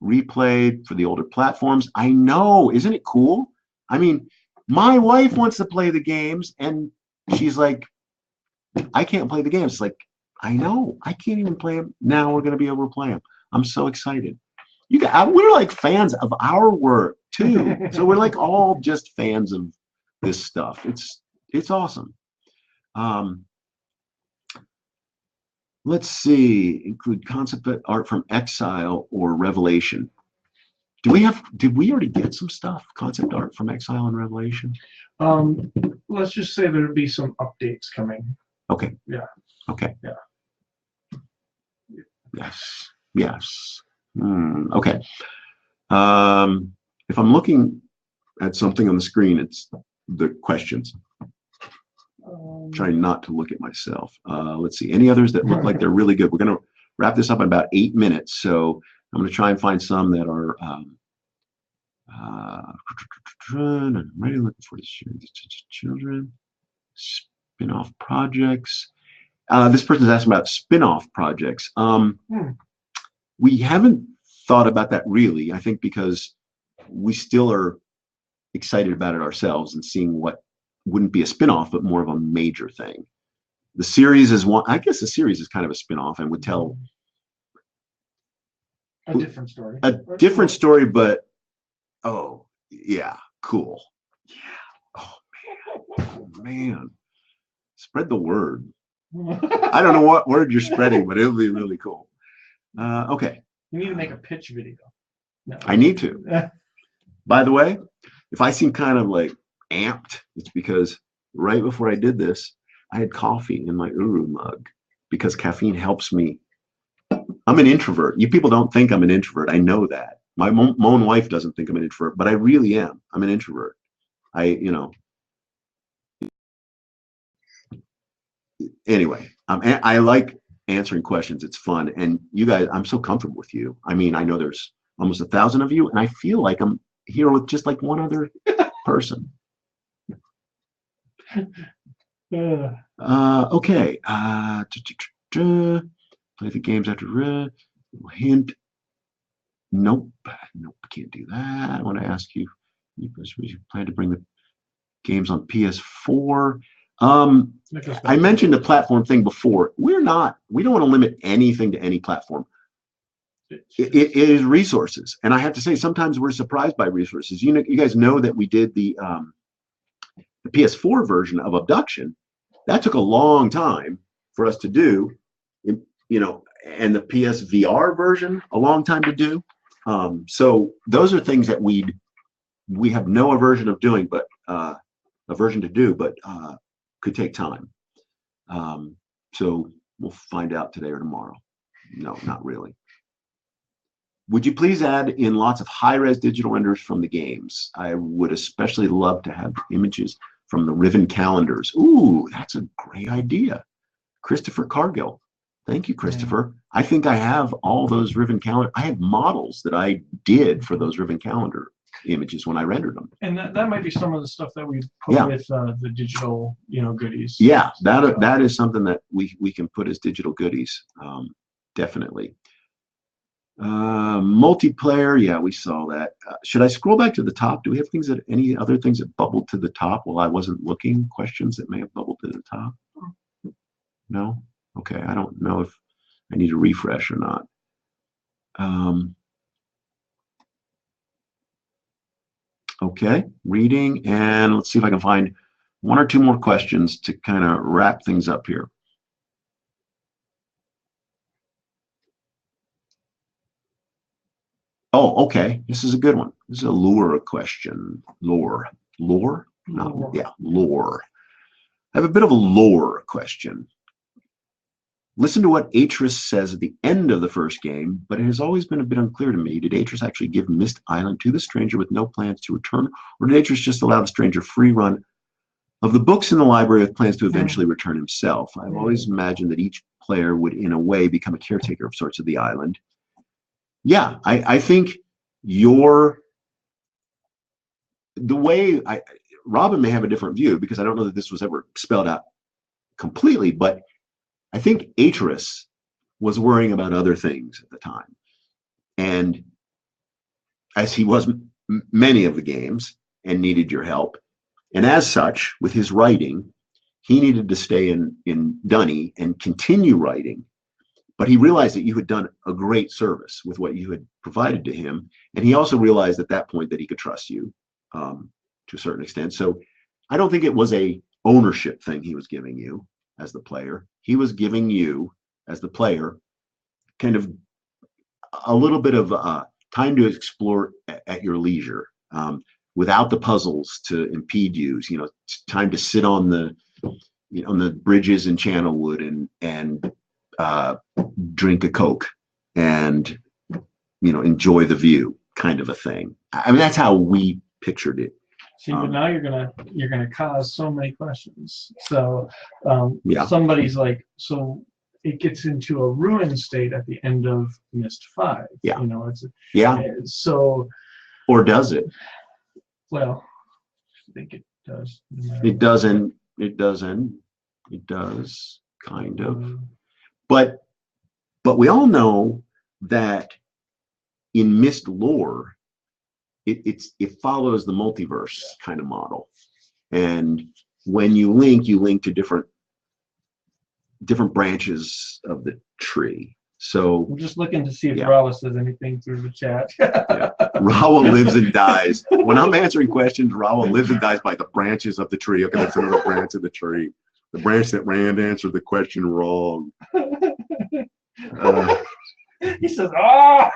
replayed for the older platforms. I know. Isn't it cool? I mean, my wife wants to play the games, and she's like, I can't play the games. It's like, I know. I can't even play them. Now we're going to be able to play them. I'm so excited. We're like fans of our work too. So we're like all just fans of this stuff. It's awesome. Let's see. Include concept art from Exile or Revelation. Did we already get some stuff? Concept art from Exile and Revelation? Let's just say there'll be some updates coming. Okay. Yeah. Okay. Yeah. Yes. Okay. If I'm looking at something on the screen, it's the questions. Trying not to look at myself. Let's see. Any others that look like they're really good? We're going to wrap this up in about 8 minutes. So I'm going to try and find some that are I'm really looking for this year. Children, spin-off projects. This person's asking about spin-off projects. We haven't thought about that really, I think, because we still are excited about it ourselves and seeing what wouldn't be a spin-off, but more of a major thing. The series is one. I guess the series is kind of a spin-off and would tell a different story. A different story, but oh yeah, cool. Yeah. Oh man. Spread the word. I don't know what word you're spreading, but it'll be really cool. Okay. You need to make a pitch video. No. I need to. By the way, if I seem kind of like amped, it's because right before I did this, I had coffee in my Uru mug because caffeine helps me. I'm an introvert. You people don't think I'm an introvert. I know that. My own wife doesn't think I'm an introvert, but I really am. I'm an introvert. Anyway, I like answering questions. It's fun. And you guys, I'm so comfortable with you. I mean, I know there's almost 1,000 of you, and I feel like I'm here with just like one other person. Okay. Play the games after hint. Nope, can't do that. I want to ask you plan to bring the games on PS4. I mentioned the platform thing before. We don't want to limit anything to any platform. It is resources, and I have to say sometimes we're surprised by resources. You guys know that we did the PS4 version of Abduction. That took a long time for us to do, and the PSVR version a long time to do. So those are things that we have no aversion of doing, but could take time. So we'll find out today or tomorrow. No, not really. Would you please add in lots of high-res digital renders from the games? I would especially love to have images from the Riven calendars. Ooh, that's a great idea. Christopher Cargill. Thank you, Christopher. I think I have all those Riven calendar. I have models that I did for those Riven calendar images when I rendered them. And that might be some of the stuff that we put with the digital, goodies. Yeah, that is something that we can put as digital goodies. Definitely. Multiplayer, yeah, we saw that. Should I scroll back to the top? Do we have any other things that bubbled to the top while I wasn't looking? Questions that may have bubbled to the top? No? Okay, I don't know if I need to refresh or not. Okay, reading, and let's see if I can find one or two more questions to kind of wrap things up here. Oh, okay, this is a good one. This is a lore question. Lore? No, yeah, lore. I have a bit of a lore question. Listen to what Atris says at the end of the first game, but it has always been a bit unclear to me. Did Atris actually give Myst Island to the stranger with no plans to return, or did Atris just allow the stranger free run of the books in the library with plans to eventually return himself? I've always imagined that each player would, in a way, become a caretaker of sorts of the island. Yeah, I think Robin may have a different view because I don't know that this was ever spelled out completely, but I think Atris was worrying about other things at the time. And as he was many of the games and needed your help. And as such, with his writing, he needed to stay in Dunny and continue writing. But he realized that you had done a great service with what you had provided to him. And he also realized at that point that he could trust you to a certain extent. So I don't think it was a ownership thing he was giving you as the player. He was giving you, as the player, kind of a little bit of time to explore at your leisure, without the puzzles to impede you. Time to sit on the bridges in Channelwood and drink a Coke and enjoy the view, kind of a thing. I mean, that's how we pictured it. See, but now you're gonna cause so many questions. So Yeah. somebody's like, so it gets into a ruined state at the end of Myst 5. Yeah. Yeah. So. Or does it? Well, I think it does. It doesn't. It doesn't. It does, kind of. But we all know that in Myst lore, it follows the multiverse kind of model, and when you link to different branches of the tree. So I'm just looking to see if Rawa says anything through the chat. Yeah. Rawa lives and dies. When I'm answering questions, Rawa lives and dies by the branches of the tree. Okay, that's another branch of the tree. The branch that Rand answered the question wrong. He says, "Ah."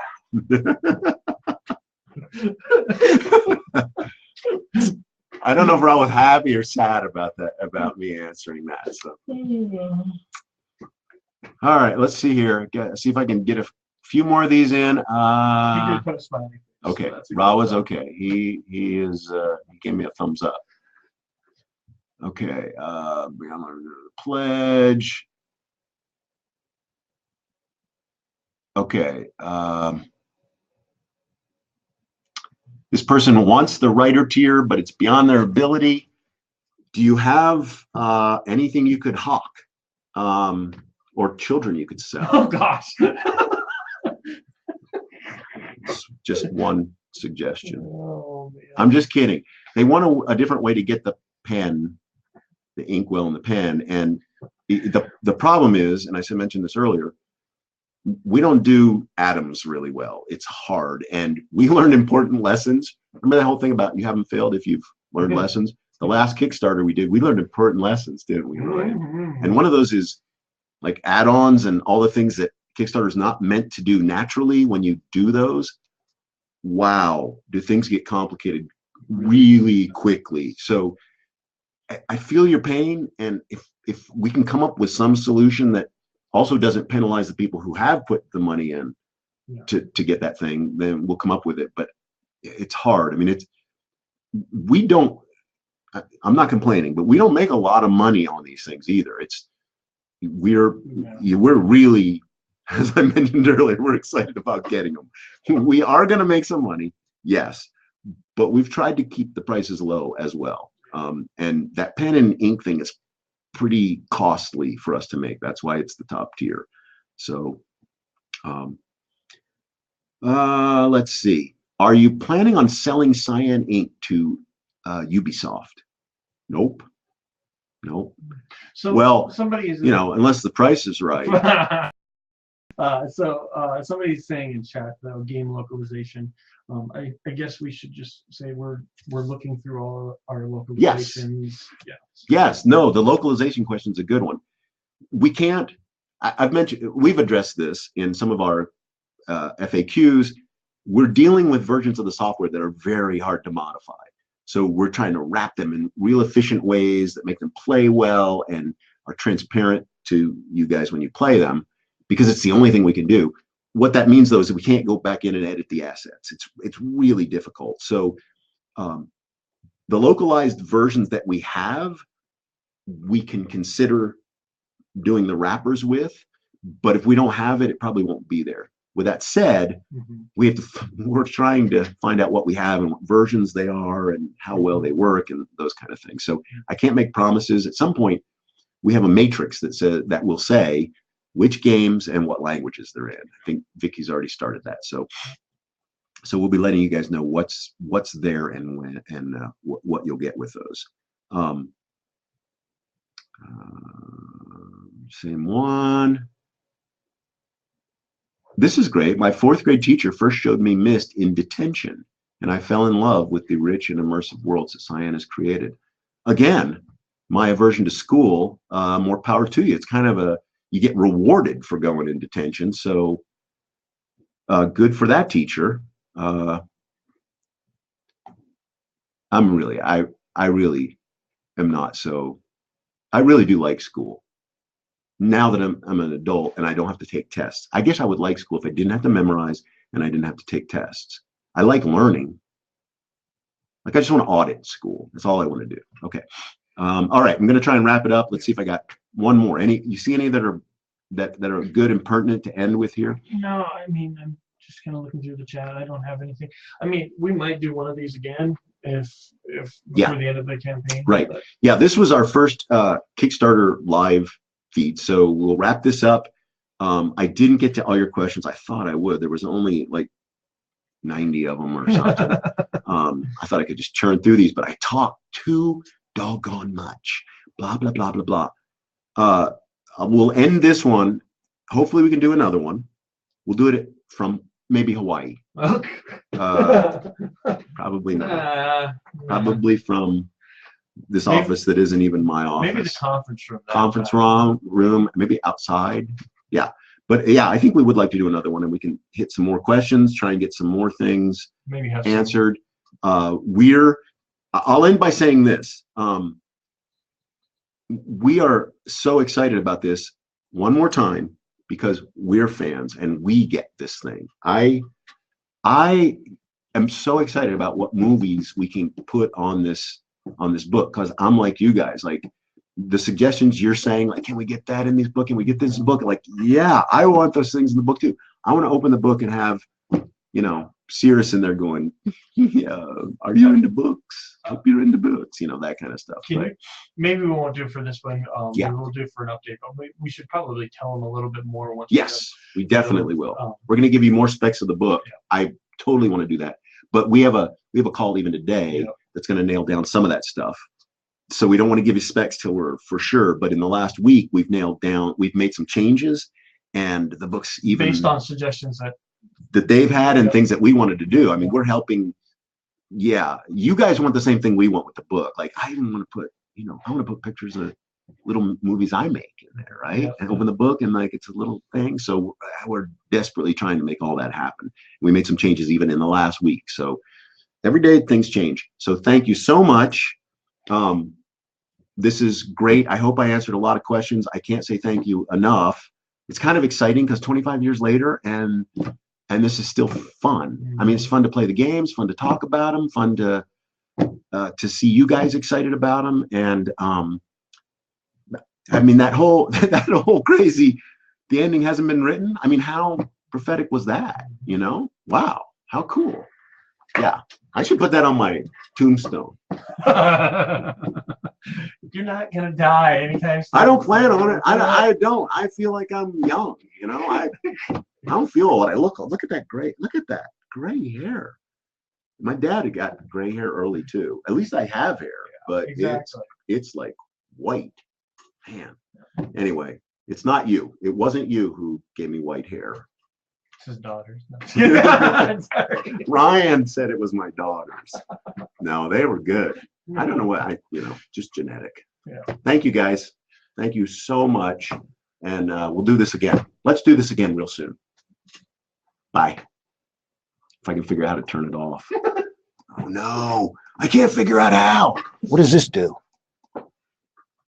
I don't know if Raw was happy or sad about that want me answering that. So, all right, let's see here. See if I can get a few more of these in. He did put a smiley face, Okay, so Ra was okay. He gave me a thumbs up. Okay, I'm gonna do the pledge. Okay, this person wants the writer tier, but it's beyond their ability. Do you have anything you could hawk, or children you could sell? Oh gosh. Just one suggestion. Oh, man. I'm just kidding. They want a different way to get the pen, the inkwell and the pen. And the problem is, and I mentioned this earlier, we don't do atoms really well. It's hard. And we learned important lessons. Remember that whole thing about you haven't failed if you've learned lessons? The last Kickstarter we did, we learned important lessons, didn't we, Ryan? And one of those is like add-ons and all the things that Kickstarter is not meant to do naturally. When you do those, wow, do things get complicated really quickly. So I feel your pain, and if we can come up with some solution that also doesn't penalize the people who have put the money in to get that thing, then we'll come up with it. But it's hard. I mean, we don't, I'm not complaining, but we don't make a lot of money on these things either. We're really, as I mentioned earlier, we're excited about getting them. We are going to make some money, yes, but we've tried to keep the prices low as well. And that pen and ink thing is pretty costly for us to make. That's why it's the top tier. So let's see. Are you planning on selling cyan ink to Ubisoft? Nope. So well, somebody is, unless the price is right. Somebody's saying in chat though, game localization. I guess we should just say we're looking through all our localizations. Yes. No, the localization question is a good one. We can't. I've mentioned, we've addressed this in some of our FAQs. We're dealing with versions of the software that are very hard to modify. So we're trying to wrap them in real efficient ways that make them play well and are transparent to you guys when you play them, because it's the only thing we can do. What that means, though, is that we can't go back in and edit the assets. It's really difficult. So the localized versions that we have, we can consider doing the wrappers with, but if we don't have it, it probably won't be there. With that said, we're trying to find out what we have and what versions they are and how well they work and those kind of things. So I can't make promises. At some point, we have a matrix that will say which games and what languages they're in. I think Vicky's already started that. So we'll be letting you guys know what's there and when and what you'll get with those. Same one. This is great. My 4th grade teacher first showed me Myst in detention, and I fell in love with the rich and immersive worlds that Cyan has created. Again, my aversion to school, more power to you. It's kind of you get rewarded for going in detention, so good for that teacher. I really am not so. I really do like school. Now that I'm an adult and I don't have to take tests. I guess I would like school if I didn't have to memorize and I didn't have to take tests. I like learning. Like I just want to audit school. That's all I want to do. Okay. All right. I'm going to try and wrap it up. Let's see if I got one more. You see any that are good and pertinent to end with here? No, I mean, I'm just kind of looking through the chat. I don't have anything. I mean, we might do one of these again if before the end of the campaign. Right. But. Yeah. This was our first Kickstarter live feed. So we'll wrap this up. I didn't get to all your questions. I thought I would. There was only like 90 of them or something. I thought I could just churn through these, but I talked too doggone much. Blah, blah, blah, blah, blah. We'll end this one. Hopefully we can do another one. We'll do it from maybe Hawaii. Probably not. Probably from this office that isn't even my office. Maybe the conference room, maybe outside. Yeah. But yeah, I think we would like to do another one, and we can hit some more questions, try and get some more things answered. I'll end by saying this. we are so excited about this one more time because we're fans and we get this thing. I am so excited about what movies we can put on this book, because I'm like you guys, like the suggestions you're saying, like, can we get that in this book? Can we get this in the book? Like, yeah, I want those things in the book too. I want to open the book and have, you know, Cirrus in there going, yeah, are you into books? Hope you're into books, you know, that kind of stuff. Right? Maybe we won't do it for this one. Yeah. Maybe we'll do it for an update, but we should probably tell them a little bit more once. Yes, we definitely will. We're going to give you more specs of the book. Yeah. I totally want to do that. But we have a call even today that's going to nail down some of that stuff. So we don't want to give you specs till we're for sure. But in the last week, we've made some changes, and the book's even based on suggestions that they've had and things that we wanted to do. I mean, we're helping. Yeah, you guys want the same thing we want with the book. Like, I even want to put, you know, I want to put pictures of little movies I make in there, right? Yeah. And open the book and like it's a little thing. So we're desperately trying to make all that happen. We made some changes even in the last week. So every day things change. So thank you so much. This is great. I hope I answered a lot of questions. I can't say thank you enough. It's kind of exciting because 25 years later and this is still fun. I mean, it's fun to play the games, fun to talk about them, fun to see you guys excited about them. And I mean, that whole crazy, the ending hasn't been written. I mean, how prophetic was that? You know? Wow, how cool. Yeah, I should put that on my tombstone. You're not gonna die anytime soon. I don't plan on it. I don't. I feel like I'm young. You know, I don't feel what I look. Look at that gray. Look at that gray hair. My dad had got gray hair early too. At least I have hair, but exactly. It's like white. Man. Anyway, it's not you. It wasn't you who gave me white hair. It's his daughters. No. Ryan said it was my daughters. No, they were good. I don't know what just genetic. Yeah. Thank you guys. Thank you so much. And we'll do this again. Let's do this again real soon. Bye. If I can figure out how to turn it off. Oh no, I can't figure out how. What does this do?